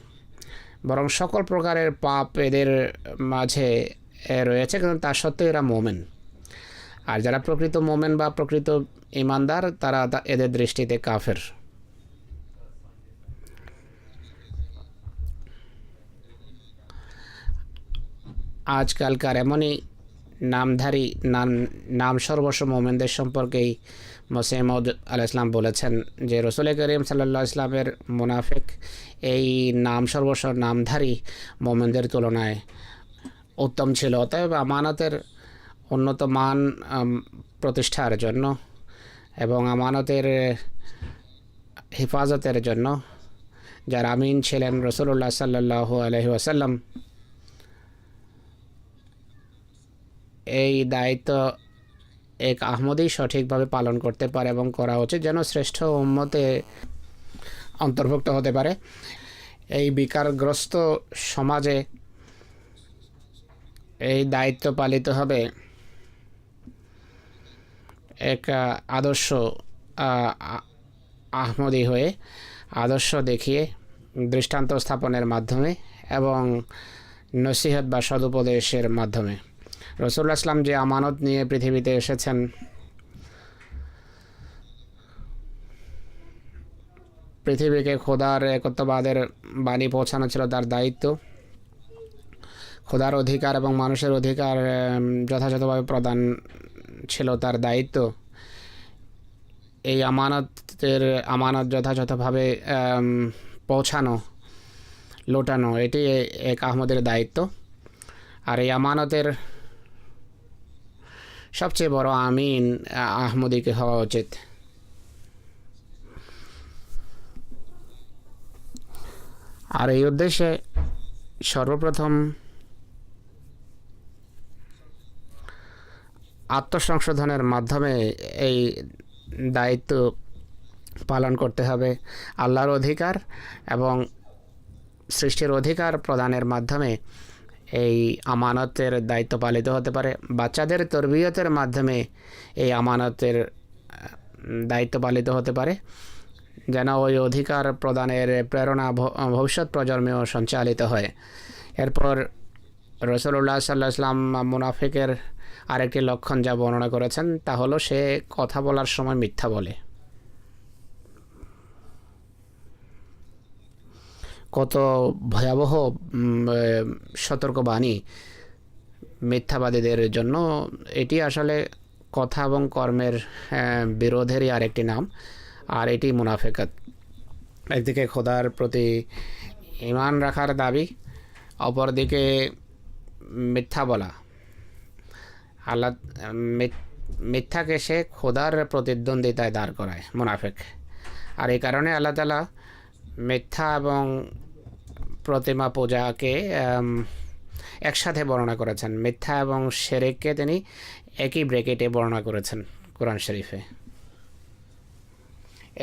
বরং সকল প্রকারের পাপ এদের মাঝে রয়েছে, কিন্তু তার সত্ত্বেও এরা মোমেন। আর যারা প্রকৃত মোমেন বা প্রকৃত ইমানদার, তারা এদের দৃষ্টিতে কাফের। আজকালকার এমনই নামধারী নাম সর্বস্ব মোমেনদের সম্পর্কেই মসিহ মউদ আলাইহিস সালাম বলেছেন যে রসুল করিম সাল্লাল্লাহু আলাইহি ওয়াসাল্লামের মুনাফিক এই নাম সর্বস্ব নামধারী মোমেনদের তুলনায় উত্তম ছিল। অতএব আমানতের উন্নত মান প্রতিষ্ঠার জন্য এবং আমানতের হেফাজতের জন্য যার আমিন ছিলেন রাসূলুল্লাহ সাল্লাল্লাহু আলাইহি ওয়াসাল্লাম, এই দায়িত্ব এক আহমদী সঠিকভাবে পালন করতে পারে এবং করা উচিত, যেন শ্রেষ্ঠ উম্মতে অন্তর্ভুক্ত হতে পারে। এই বিকারগ্রস্ত সমাজে এই দায়িত্ব পালিত হবে এক আদর্শ আহমদী হয়ে, আদর্শ দেখিয়ে, দৃষ্টান্ত স্থাপনের মাধ্যমে এবং নসিহত বা সদুপদেশের মাধ্যমে। রাসূলুল্লাহ সাল্লাম যে আমানত নিয়ে পৃথিবীতে এসেছেন, পৃথিবীকে খোদার একত্ববাদের বাণী পৌঁছানো ছিল তার দায়িত্ব। খোদার অধিকার এবং মানুষের অধিকার যথাযথভাবে প্রদান ছিল তার দায়িত্ব। এই আমানত যথাযথভাবে পৌঁছানো, লোটানো, এটি এক আহমদের দায়িত্ব। আর এই আমানতের সবচেয়ে বড় আমিন আহমদীকে হওয়া উচিত। আর এই উদ্দেশ্যে সর্বপ্রথম আত্মসংশোধনের মাধ্যমে এই দায়িত্ব পালন করতে হবে। আল্লাহর অধিকার এবং সৃষ্টির অধিকার প্রদানের মাধ্যমে এই আমানতের দায়িত্ব পালিত হতে পারে। বাচ্চাদের তরবিয়তের মাধ্যমে এই আমানতের দায়িত্ব পালিত হতে পারে, যেন ওই অধিকার প্রদানের প্রেরণা ভবিষ্যৎ প্রজন্মেও সঞ্চালিত হয়। এরপর রাসূলুল্লাহ সাল্লাল্লাহু আলাইহি ওয়াসাল্লাম মুনাফিকের আরেকটি লক্ষণ যা বর্ণনা করেছেন তা হলো সে কথা বলার সময় মিথ্যা বলে। কত ভয়াবহ সতর্কবাণী মিথ্যাবাদীদের জন্য! এটি আসলে কথা এবং কর্মের বিরোধেরই আরেকটি নাম, আর এটি মুনাফিকত। একদিকে খোদার প্রতি ঈমান রাখার দাবি, অপরদিকে মিথ্যা বলা। আল্লাহ মিথ্যাকে সে খোদার প্রতিদ্বন্দ্বিতায় দাঁড় করায় মুনাফিক। আর এই কারণে আল্লাহ তাআলা মিথ্যা এবং প্রতিমা পূজাকে একসাথে বর্ণনা করেছেন। মিথ্যা এবং শিরককে তিনি একই ব্র্যাকেটে বর্ণনা করেছেন কোরআন শরীফে।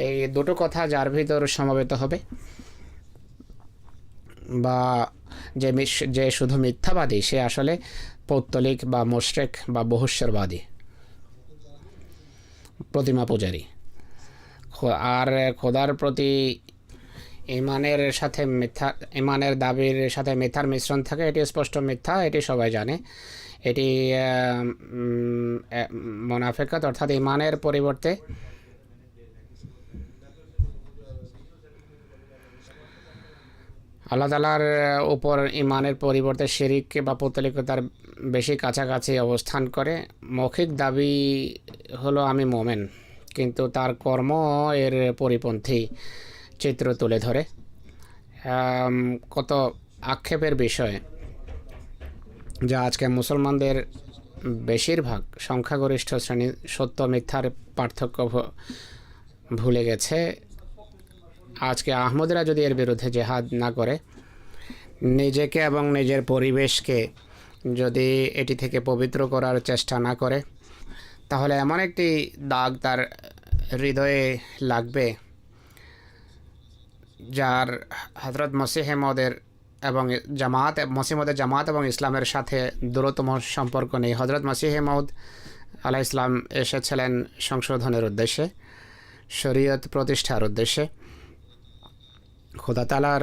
এই দুটো কথা যার ভিতর সমবেত হবে, বা যে শুধু মিথ্যাবাদী, সে আসলে পৌত্তলিক বা মুশরিক বা বহুশ্বরবাদী, প্রতিমা পূজারী। আর খোদার প্রতি ইমানের সাথে মিথ্যা, ইমানের দাবির সাথে মিথ্যার মিশ্রণ থাকে, এটি স্পষ্ট মিথ্যা, এটি সবাই জানে। এটি মুনাফিকত, অর্থাৎ ইমানের পরিবর্তে আল্লাহ তাআলার উপর ইমানের পরিবর্তে শিরিক বা পৌত্তলিকতার বেশি কাছাকাছি অবস্থান করে। মৌখিক দাবি হলো আমি মোমেন, কিন্তু তার কর্ম এর পরিপন্থী চিত্র তুলে ধরে। কত আক্ষেপের বিষয় যা আজকে মুসলমানদের বেশিরভাগ সংখ্যাগরিষ্ঠ শ্রেণী সত্য মিথ্যার পার্থক্য ভুলে গেছে। আজকে আহমদীরা যদি এর বিরুদ্ধে জেহাদ না করে, নিজেকে এবং নিজের পরিবেশকে যদি এটি থেকে পবিত্র করার চেষ্টা না করে, তাহলে এমন একটি দাগ তার হৃদয়ে লাগবে যার হযরত মসিহ মওদের এবং মসিহ জামাত এবং ইসলামের সাথে দূরতম সম্পর্ক নেই। হযরত মসিহ মওদ আলাইহিস সালাম এসেছিলেন সংশোধনের উদ্দেশ্যে, শরীয়ত প্রতিষ্ঠার উদ্দেশ্যে, খোদা তাআলার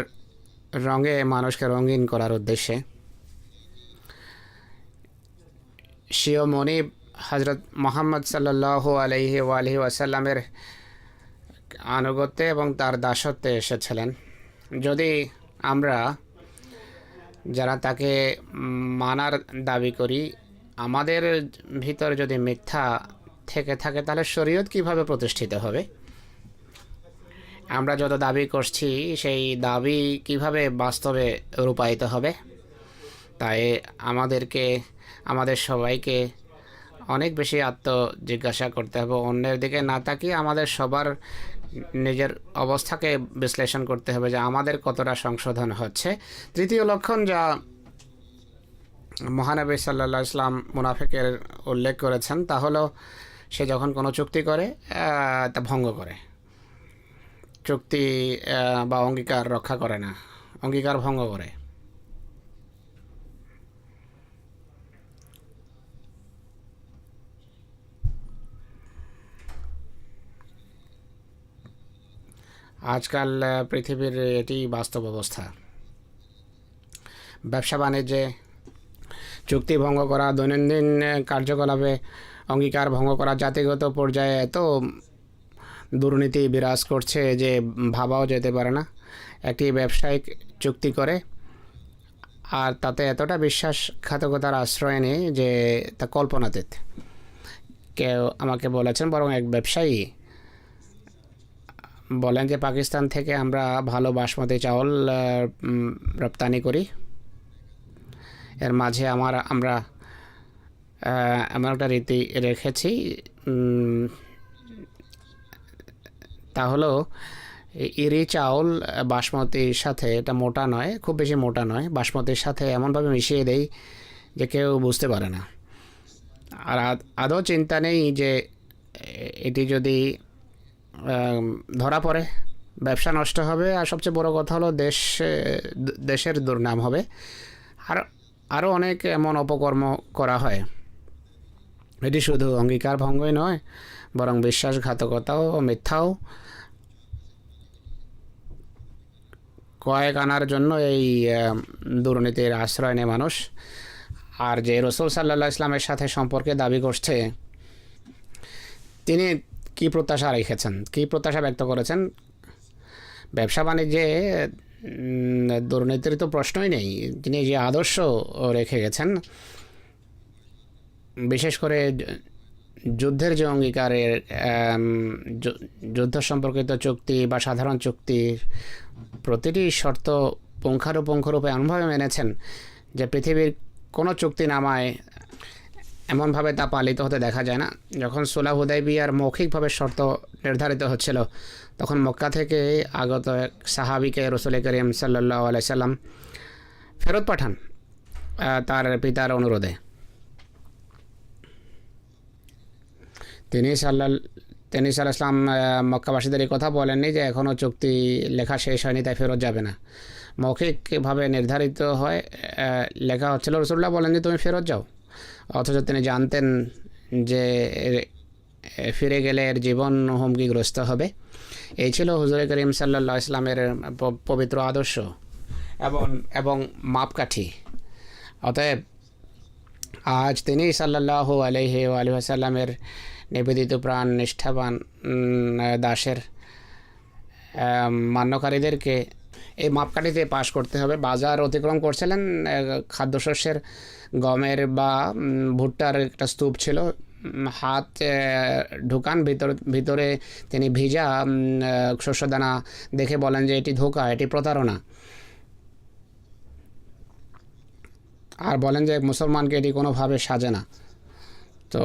রঙে মানুষকে রঙিন করার উদ্দেশ্যে। স্বীয় মনিব হযরত মুহাম্মদ সাল্লাল্লাহু আলাইহি ওয়াসাল্লামের আনুগত্যে এবং তার দাসত্বে এসেছিলেন। যদি আমরা যারা তাকে মানার দাবি করি আমাদের ভিতর যদি মিথ্যা থেকে থাকে তাহলে শরীয়ত কিভাবে প্রতিষ্ঠিত হবে? আমরা যত দাবি করছি সেই দাবি কিভাবে বাস্তবে রূপায়িত হবে? তাই আমাদের সবাইকে অনেক বেশি আত্মজিজ্ঞাসা করতে হবে। অন্যের দিকে না তাকিয়ে আমাদের সবার নিজের অবস্থাকে বিশ্লেষণ করতে হবে যে আমাদের কতটা সংশোধন হচ্ছে। তৃতীয় লক্ষণ যা মহানবী সাল্লাল্লাহু আলাইহি ওয়াসাল্লাম মুনাফিকের উল্লেখ করেছেন তা হলো সে যখন কোনো চুক্তি করে তা ভঙ্গ করে, চুক্তি বা অঙ্গীকার রক্ষা করে না, অঙ্গীকার ভঙ্গ করে। আজকাল পৃথিবীর এটি বাস্তব অবস্থা। ব্যবসা বাণিজ্যে চুক্তি ভঙ্গ করা, দৈনন্দিন কার্যকলাপে অঙ্গীকার ভঙ্গ করা, জাতিগত পর্যায়ে এত দুর্নীতি বিরাজ করছে যে ভাবাও যেতে পারে না। একটি ব্যবসায়িক চুক্তি করে আর তাতে এতটা বিশ্বাসঘাতকতার আশ্রয় নেই যে তা কল্পনাতীত। কেউ আমাকে বলেছেন, বরং এক ব্যবসায়ী বলেন যে পাকিস্তান থেকে আমরা ভালো বাসমতি চাউল রপ্তানি করি, এর মাঝে আমরা এমন একটা রীতি রেখেছি, তা হলো ইরি চাউল বাসমতির সাথে, এটা মোটা নয়, খুব বেশি মোটা নয়, বাসমতির সাথে এমনভাবে মিশিয়ে দেই যে কেউ বুঝতে পারে না। আর আদৌ চিন্তা নেই যে এটি যদি ধরা পড়ে ব্যবসা নষ্ট হবে, আর সবচেয়ে বড় কথা হলো দেশের দুর্নাম হবে। আরও অনেক এমন অপকর্ম করা হয়। এটি শুধু অঙ্গীকার ভঙ্গই নয়, বরং বিশ্বাসঘাতকতাও ও মিথ্যাও। কয়েক আনার জন্য এই দুর্নীতির আশ্রয় নেয় মানুষ। আর যে রসুল সাল্লাল্লাহু আলাইহি ওয়াসাল্লামের সাথে সম্পর্কে দাবি করছে, তিনি কী প্রত্যাশা রেখেছেন, কী প্রত্যাশা ব্যক্ত করেছেন? ব্যবসা বাণিজ্যে দুর্নীতির তো প্রশ্নই নেই। তিনি যে আদর্শ রেখে গেছেন, বিশেষ করে যুদ্ধের যে অঙ্গীকারের, যুদ্ধ সম্পর্কিত চুক্তি বা সাধারণ চুক্তির প্রতিটি শর্ত পুঙ্খানুপুঙ্খরূপে এমনভাবে মেনেছেন যে পৃথিবীর কোনো চুক্তিনামায় এমনভাবে তা পালিত হতে দেখা যায় না। যখন সুলহ হুদাইবিয়ার মৌখিকভাবে শর্ত নির্ধারিত হচ্ছিল, তখন মক্কা থেকে আগত এক সাহাবীকে রাসূল করিম সাল্লাল্লাহু আলাইহি সাল্লাম ফেরত পাঠান তার পিতার অনুরোধে। তিনি সাল্লাম মক্কাবাসীদের এই কথা বলেননি যে এখনও চুক্তি লেখা শেষ হয়নি তাই ফেরত যাবে না। মৌখিকভাবে নির্ধারিত হয়, লেখা হচ্ছিল, রাসূলুল্লাহ বলেন যে তুমি ফেরত যাও। অথচ তিনি জানতেন যে ফিরে গেলে এর জীবন হুমকিগ্রস্ত হবে। এই ছিল হুজুর করিম সাল্লাল্লাহু আলাইহি ওয়াসাল্লামের পবিত্র আদর্শ এবং মাপকাঠি। অতএব আজ তিনি সাল্লাল্লাহু আলাইহি ওয়াসাল্লামের নিবেদিত প্রাণ নিষ্ঠাবান দাসের মান্যকারীদেরকে এই মাপকাঠিতে পাশ করতে হবে। বাজার অতিক্রম করছিলেন, খাদ্যশস্যের গমের বা ভুট্টার একটা স্তূপ ছিল, হাত ঢুকান ভিতরে তিনি ভিজা শস্যদানা দেখে বলেন যে এটি ধোঁকা, এটি প্রতারণা, আর বলেন যে মুসলমানকে এটি কোনোভাবে সাজে না। তো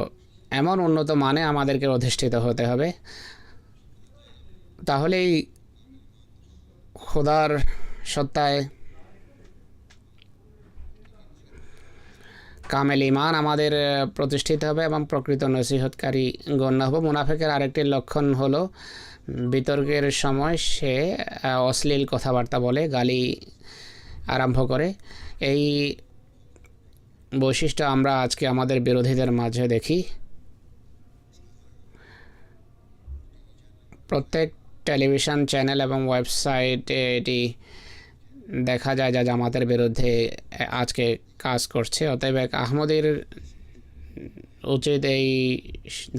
এমন উন্নত মানে আমাদেরকে অধিষ্ঠিত হতে হবে, তাহলেই খোদার সত্তায় কামেল ইমান আমাদের প্রতিষ্ঠিত হবে এবং প্রকৃত নসিহতকারী গণ্য হবে। মুনাফিকের আরেকটি লক্ষণ হলো বিতর্কের সময় সে অশ্লীল কথাবার্তা বলে, গালি আরম্ভ করে। এই বৈশিষ্ট্য আমরা আজকে আমাদের বিরোধীদের মাঝে দেখি। প্রত্যেক টেলিভিশন চ্যানেল এবং ওয়েবসাইটে এটি দেখা যায় যা জামাতের বিরুদ্ধে আজকে কাজ করছে। অতএব এক আহমদীর উচিত এই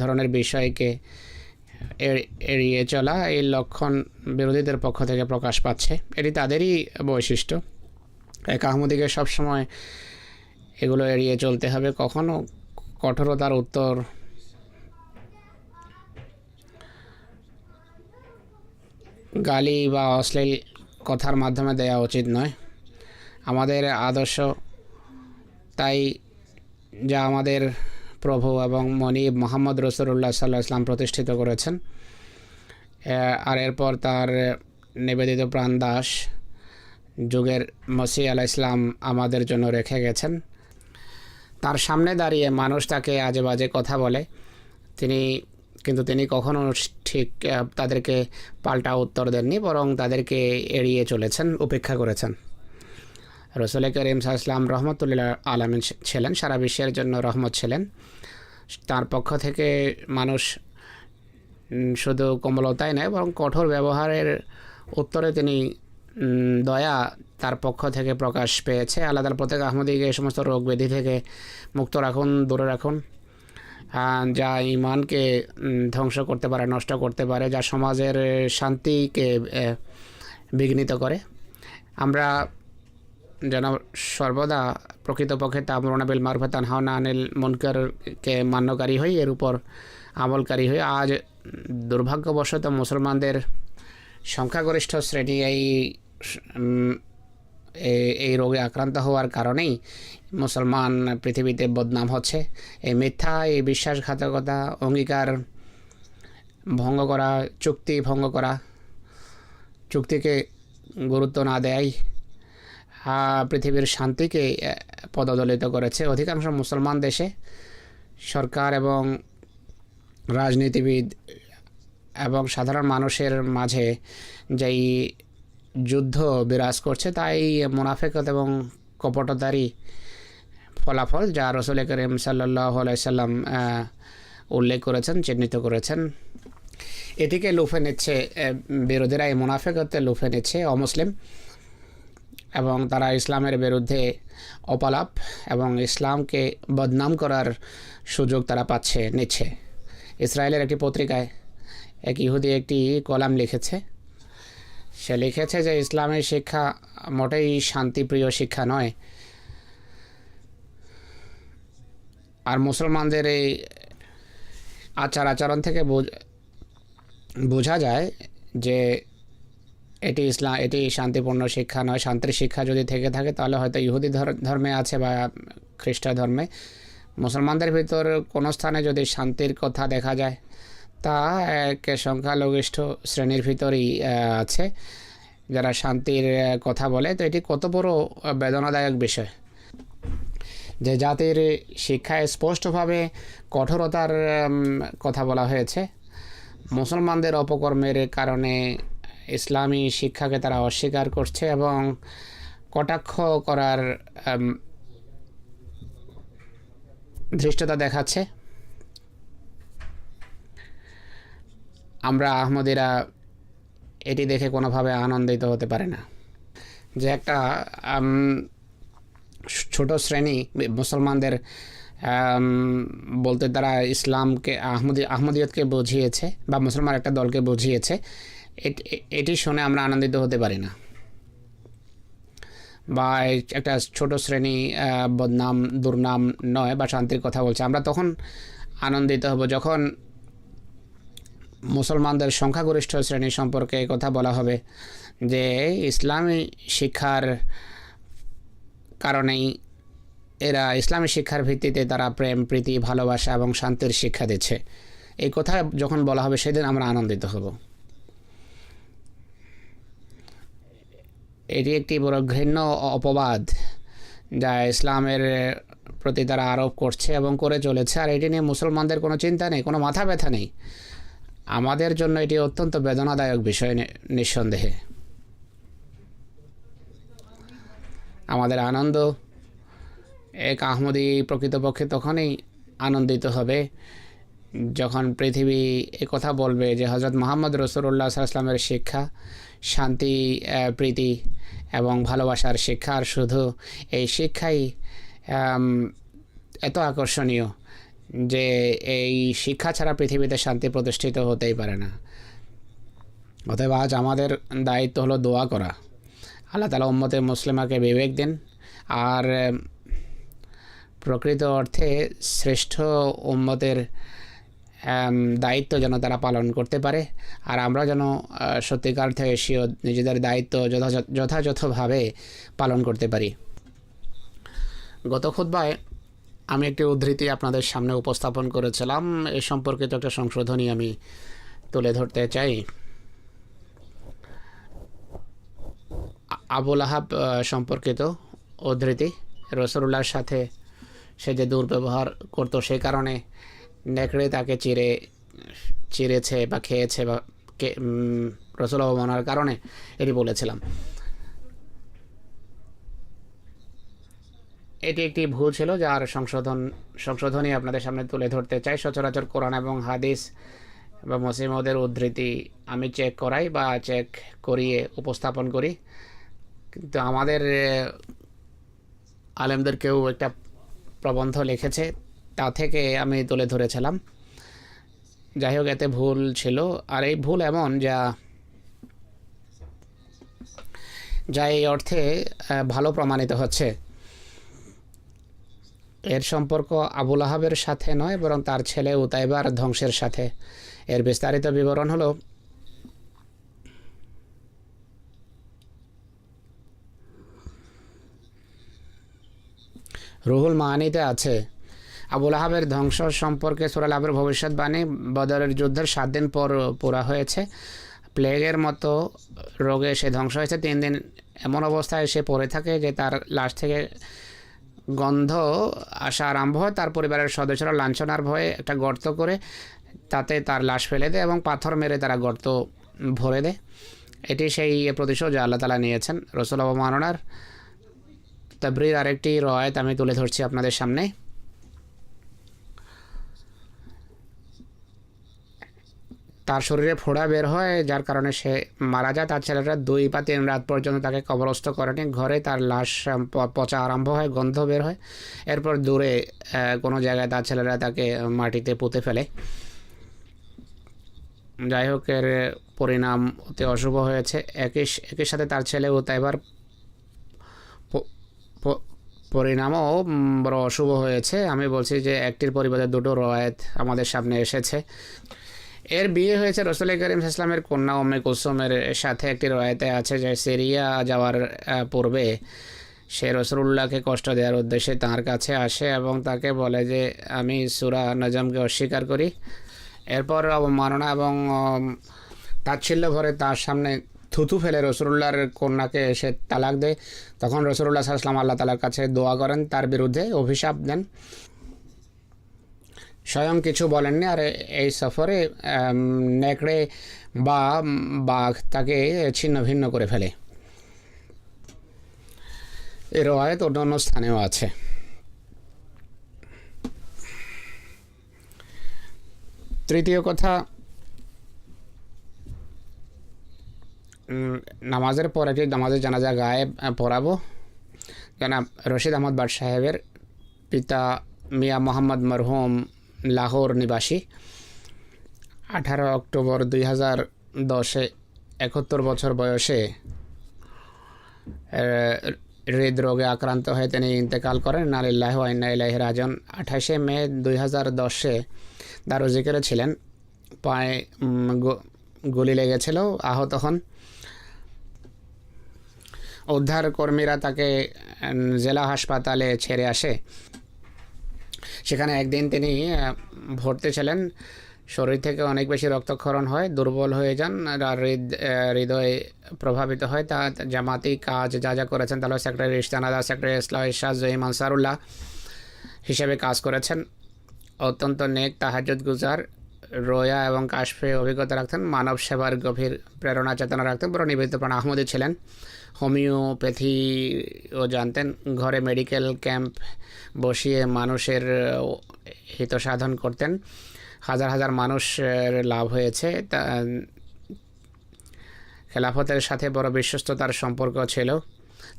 ধরনের বিষয়কে এড়িয়ে চলা। এই লক্ষণ বিরোধীদের পক্ষ থেকে প্রকাশ পাচ্ছে, এটি তাদেরই বৈশিষ্ট্য। এক আহমদীকে সবসময় এগুলো এড়িয়ে চলতে হবে, কখনো কঠোরতার উত্তর গালি বা অশ্লীল কথার মাধ্যমে দেওয়া উচিত নয়। আমাদের আদর্শ তাই, যা আমাদের প্রভু এবং মনিব মোহাম্মদ রসুল্লাহ সাল্লাল্লাহু আলাইহি ওয়াসাল্লাম প্রতিষ্ঠিত করেছেন, আর এরপর তার নিবেদিত প্রাণদাস যুগের মসিহ আলাইহিস সালাম আমাদের জন্য রেখে গেছেন। তার সামনে দাঁড়িয়ে মানুষ তাকে আজে বাজে কথা বলে, কিন্তু তিনি কখনো ঠিক তাদেরকে পাল্টা উত্তর দেননি, বরং তাদেরকে এড়িয়ে চলেছেন, উপেক্ষা করেছেন। রসুল করিম সাল্লাল্লাহু আলাইহি ওয়াসাল্লাম রহমতুল্লিল আলামিন ছিলেন, সারা বিশ্বের জন্য রহমত ছিলেন। তার পক্ষ থেকে মানুষ শুধু কোমলতাই নয়, বরং কঠোর ব্যবহারের উত্তরে তিনি দয়া তার পক্ষ থেকে প্রকাশ পেয়েছে। আল্লাহ তাআলা প্রত্যেক আহমদীকে এই সমস্ত রোগ ব্যাধি থেকে মুক্ত রাখুন, দূরে রাখুন, যা ইমানকে ধ্বংস করতে পারে, নষ্ট করতে পারে, যা সমাজের শান্তিকে বিঘ্নিত করে। আমরা যেন সর্বদা প্রকৃতপক্ষে তা'মুরুনা বিল মারুফ ওয়া তানহাউনা আনিল মুনকারকে মান্যকারী হই, এর উপর আমলকারী হই। আজ দুর্ভাগ্যবশত মুসলমানদের সংখ্যাগরিষ্ঠ শ্রেণী এই রোগে আক্রান্ত হওয়ার কারণেই মুসলমান পৃথিবীতে বদনাম হচ্ছে। এই মিথ্যা, এই বিশ্বাসঘাতকতা, অঙ্গীকার ভঙ্গ করা, চুক্তি ভঙ্গ করা, চুক্তিকে গুরুত্ব না দেয় পৃথিবীর শান্তিকে পদদলিত করেছে। অধিকাংশ মুসলমান দেশে সরকার এবং রাজনীতিবিদ এবং সাধারণ মানুষের মাঝে যেই যুদ্ধ বিরাজ করছে, তাই মুনাফিকত এবং কপটতারই ফলাফল, যা রসুল করিম সাল্লাল্লাহু আলাইহি ওয়াসাল্লাম উল্লেখ করেছেন, চিহ্নিত করেছেন। এটিকে লুফে নিচ্ছে বিরোধীরা, এই মুনাফিকতে লুফে নিচ্ছে অমুসলিম, এবং তারা ইসলামের বিরুদ্ধে অপালাপ এবং ইসলামকে বদনাম করার সুযোগ তারা নিচ্ছে। ইসরায়েলের একটি পত্রিকায় এক ইহুদি একটি কলাম লিখেছে। সে লিখেছে যে ইসলামের শিক্ষা মোটেই শান্তিপ্রিয় শিক্ষা নয়, আর মুসলমানদের এই আচরণ থেকে বোঝা যায় যে এটি শান্তিপূর্ণ শিক্ষা নয়। শান্তির শিক্ষা যদি থেকে থাকে তাহলে হয়তো ইহুদি ধর্মে আছে বা খ্রিস্ট ধর্মে। মুসলমানদের ভিতর কোনো স্থানে যদি শান্তির কথা দেখা যায়, তা এক সংখ্যালঘিষ্ঠ শ্রেণীর ভিতরেই আছে যারা শান্তির কথা বলে। তো এটি কত বড় বেদনাদায়ক বিষয় যে জাতির শিক্ষায় স্পষ্টভাবে কঠোরতার কথা বলা হয়েছে। মুসলমানদের অপকর্মের কারণে ইসলামী শিক্ষাকে তারা অস্বীকার করছে এবং কটাক্ষ করার ধৃষ্টতা দেখাচ্ছে। আমরা আহমদীরা এটি দেখে কোনোভাবে আনন্দিত হতে পারে না যে একটা ছোট শ্রেণী মুসলমানদের বলতে তারা ইসলামকে আহমদিয়তকে বুঝিয়েছে বা মুসলমান একটা দলকে বুঝিয়েছে, এটি শুনে আমরা আনন্দিত হতে পারি না। বা একটা ছোট শ্রেণী বদনাম, দুর্নাম নয় বা শান্তির কথা বলছে, আমরা তখন আনন্দিত হব যখন মুসলমানদের সংখ্যাগরিষ্ঠ শ্রেণী সম্পর্কে কথা বলা হবে যে ইসলামী শিক্ষার কারণেই এরা, ইসলামী শিক্ষার ভিত্তিতে তারা প্রেম, প্রীতি, ভালোবাসা এবং শান্তির শিক্ষা দিচ্ছে। এই কথা যখন বলা হবে সেদিন আমরা আনন্দিত হব। এটি একটি বড় ঘৃণ্য অপবাদ যা ইসলামের প্রতি তারা আরোপ করছে এবং করে চলেছে, আর এটি নিয়ে মুসলমানদের কোনো চিন্তা নেই, কোনো মাথা ব্যথা নেই। আমাদের জন্য এটি অত্যন্ত বেদনাদায়ক বিষয় নিঃসন্দেহে। আমাদের আনন্দ এক আহমদী প্রকৃতপক্ষে তখনই আনন্দিত হবে যখন পৃথিবী কথা বলবে যে হজরত মুহাম্মদ রাসূলুল্লাহ সাল্লাল্লাহু আলাইহি ওয়াসাল্লামের শিক্ষা শান্তি, প্রীতি এবং ভালোবাসার শিক্ষা, আর শুধু এই শিক্ষাই এত আকর্ষণীয় যে এই শিক্ষা ছাড়া পৃথিবীতে শান্তি প্রতিষ্ঠিত হতেই পারে না। অতএব আজ আমাদের দায়িত্ব হলো দোয়া করা। আল্লাহ তাআলা উম্মতে মুসলিমাকে বিবেক দিন আর প্রকৃত অর্থে শ্রেষ্ঠ উম্মতের দায়িত্ব যেন তারা পালন করতে পারে, আর আমরা যেন সত্যিকার থেকে নিজেদের দায়িত্ব যথাযথভাবে পালন করতে পারি। গত খুতবায় আমি একটি উদ্ধৃতি আপনাদের সামনে উপস্থাপন করেছিলাম, এই সম্পর্কিত একটা সংশোধনী আমি তুলে ধরতে চাই। আবুল আহাব সম্পর্কিত উদ্ধৃতি। রাসূলুল্লাহর সাথে সে যে দুর্ব্যবহার করতো সেই কারণে নেকড়ে তাকে চিরেছে বা খেয়েছে, বা রাসূল অবমাননার কারণে এটি বলেছিলাম। এটি একটি ভুল ছিল যার সংশোধনী আপনাদের সামনে তুলে ধরতে চাই। সচরাচর কোরআন এবং হাদিস বা মুসলিমদের উদ্ধৃতি আমি চেক করাই বা চেক করিয়ে উপস্থাপন করি, কিন্তু আমাদের আলেমদের কেউ একটা প্রবন্ধ লিখেছে, তা থেকে আমি তুলে ধরেছিলাম। যাই হোক, এতে ভুল ছিল, আর এই ভুল এমন যা এই অর্থে ভালো প্রমাণিত হচ্ছে। এর সম্পর্ক আবুল আহাবের সাথে নয়, বরং তার ছেলে উতাইবার ধ্বংসের সাথে। এর বিস্তারিত বিবরণ হলো, রুহুল মানিতে আছে আবুল আহাবের ধ্বংস সম্পর্কে সূরা আল-আহজাবের ভবিষ্যৎবাণী বদরের যুদ্ধের 7 দিন পর পুরা হয়েছে। প্লেগের মতো রোগে সে ধ্বংস হয়েছে। 3 দিন এমন অবস্থায় সে পড়ে থাকে যে তার লাশ থেকে গন্ধ আসা আরম্ভ হয়। তার পরিবারের সদস্যরা লাঞ্ছনার ভয়ে একটা গর্ত করে তাতে তার লাশ ফেলে দেয় এবং পাথর মেরে তারা গর্ত ভরে দেয়। এটি সেই প্রতিশোধ যা আল্লাহ তাআলা নিয়েছেন। রাসূল অবমাননার তাবরীর আরেকটি রওয়ায়াত আমি তুলে ধরছি আপনাদের সামনে। তার শরীরে ফোড়া বের হয়, যার কারণে সে মারা যায়। তার ছেলেরা 2 বা 3 রাত পর্যন্ত তাকে কবরস্থ করেনি। ঘরে তার লাশ পচা আরম্ভ হয়, গন্ধ বের হয়। এরপর দূরে কোনো জায়গায় তার ছেলেরা তাকে মাটিতে পুঁতে ফেলে। যাই হোক, এর পরিণাম অতি অশুভ হয়েছে। একই সাথে তার ছেলে উতাইবার পরিণামও বড় অশুভ হয়েছে। আমি বলছি যে একটির পরিবর্তে 2টো রওয়ায়াত আমাদের সামনে এসেছে। এর বিয়ে হয়েছে রাসূল করিম সাল্লাল্লাহু আলাইহি ওয়াসাল্লামের কন্যা উম্মে কুলসুমের সাথে। একটি রওয়ায়াতে আছে যে সিরিয়া যাওয়ার পূর্বে সে রাসূলুল্লাহকে কষ্ট দেওয়ার উদ্দেশ্যে তাঁর কাছে আসে এবং তাকে বলে যে আমি সূরা নজমকে অস্বীকার করি। এরপর অবমাননা এবং তাচ্ছিল্য ভরে তার সামনে থুতু ফেলে রাসূলুল্লাহর কন্যাকে এসে তালাক দেয়। তখন রাসূলুল্লাহ সাল্লাল্লাহু আলাইহি ওয়াসাল্লাম আল্লাহ তাআলার কাছে দোয়া করেন, তার বিরুদ্ধে অভিশাপ দেন। স্বয়ং কিছু বলেননি। আর এই সফরে নেকড়ে বা বাঘ তাকে ছিন্ন ভিন্ন করে ফেলে। এর রওয়ায়াত অন্যান্য স্থানেও আছে। তৃতীয় কথা, নামাজের পর একটি নামাজের জানাজা গায়েব পড়াবো। জনাব রশিদ আহমদ বাট সাহেবের পিতা মিয়া মোহাম্মদ মরহুম লাহোর নিবাসী। 18 অক্টোবর 2010-এ 71 বছর বয়সে হৃদরোগে আক্রান্ত হয়ে তিনি ইন্তেকাল করেন। ইন্না লিল্লাহি ওয়া ইন্না ইলাইহি রাজিউন। 28শে মে 2010-এ দারুজিকেরে ছিলেন। পায়ে গুলি লেগেছিল, আহত হন। উদ্ধার কর্মীরা তাকে জেলা হাসপাতালে ছেড়ে আসে। সেখানে একদিন তিনি ভর্তি ছিলেন। শরীর থেকে অনেক বেশি রক্তক্ষরণ হয়, দুর্বল হয়ে যান, হৃদয় প্রভাবিত হয়। তা জামাতি কাজ যা করেছেন তাহলে সেক্রেটারি ইশতানাদা, সেক্রেটারি ইসলাহ ইরশাদ জহিম আনসারুল্লাহ হিসেবে কাজ করেছেন। অত্যন্ত নেক, তাহাজ্জুদ গুজার, রোয়া এবং কাশফে অভিজ্ঞতা রাখতেন, মানব সেবার গভীর প্রেরণা চেতনা রাখতেন, বড় নিবেদিতপ্রাণ আহমদী ছিলেন। হোমিওপ্যাথিও জানতেন। ঘরে মেডিকেল ক্যাম্প বসিয়ে মানুষের হিত সাধন করতেন। হাজার হাজার মানুষের লাভ হয়েছে। খেলাফতের সাথে বড় বিশ্বস্ততার সম্পর্ক ছিল।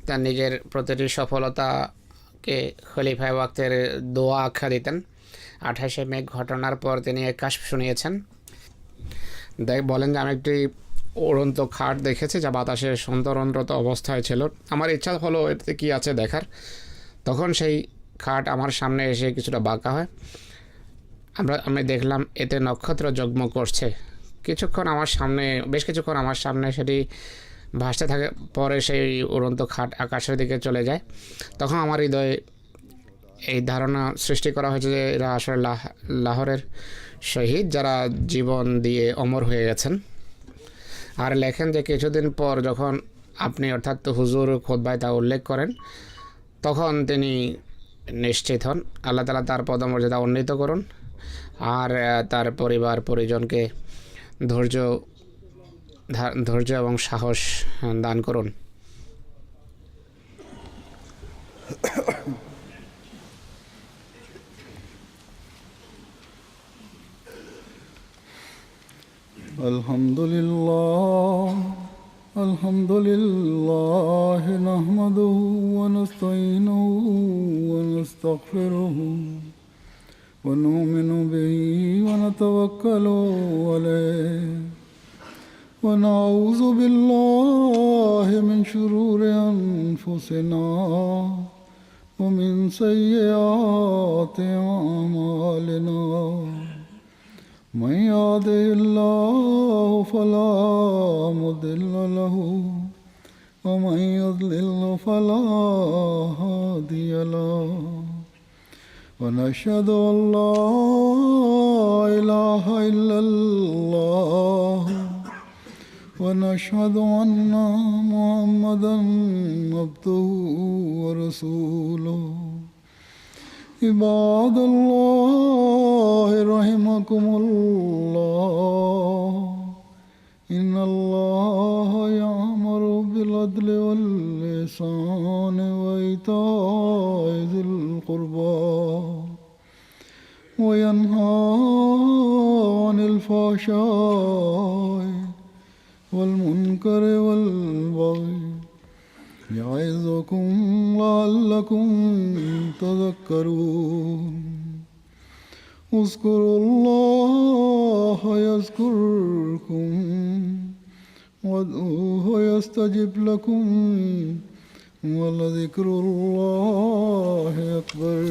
তার নিজের প্রতিটি সফলতাকে খলিফায়ে ওয়াক্তের দোয়া আখ্যা দিতেন। 28শে মে ঘটনার পর তিনি এক কাশফ শুনিয়েছেন। বলেন যে আমি একটি উড়ন্ত খাট দেখেছি যা বাতাসে সন্তরণরত অবস্থায় ছিল। আমার ইচ্ছা হলো এতে কী আছে দেখার। তখন সেই খাট আমার সামনে এসে কিছুটা বাঁকা হয়। আমি দেখলাম এতে নক্ষত্র জগমগ করছে। বেশ কিছুক্ষণ আমার সামনে সেটি ভাসতে থাকে। পরে সেই উড়ন্ত খাট আকাশের দিকে চলে যায়। তখন আমার হৃদয়ে এই ধারণা সৃষ্টি করা হয়েছে যে এরা আসলে লাহোরের শহীদ, যারা জীবন দিয়ে অমর হয়ে গেছেন। আর লেখেন যে কিছুদিন পর যখন আপনি অর্থাৎ হুজুর খুতবায় তা উল্লেখ করেন, তখন তিনি নিশ্চিত হন। আল্লাহ তাআলা তার পদমর্যাদা উন্নীত করুন আর তার পরিবার পরিজনকে ধৈর্য এবং সাহস দান করুন। আলহামদুলিল্লাহ নাহমাদুহু ওয়া নাস্তাঈনুহু ওয়া নাস্তাগফিরুহু ওয়া নু'মিনু বিহি ওয়া নাতাওয়াক্কালু আলাইহি ওয়া নাউযু বিল্লাহি মিন শুরুরি আনফুসিনা ওয়া মিন সাইয়্যাতি আ'মালিনা। من يهده الله فلا مضل له ومن يضلل فلا هادي له ونشهد أن لا إله إلا الله ونشهد أن محمدا عبده ورسوله. عباد الله رحمكم الله إن الله يأمر بالعدل والإحسان وإيتاء ذي القربى وينهى عن الفحشاء والمنكر والبغي يعظكم لعلكم تذكرون. اذكروا الله يذكركم وادعوه يستجب لكم ولذكر الله أكبر.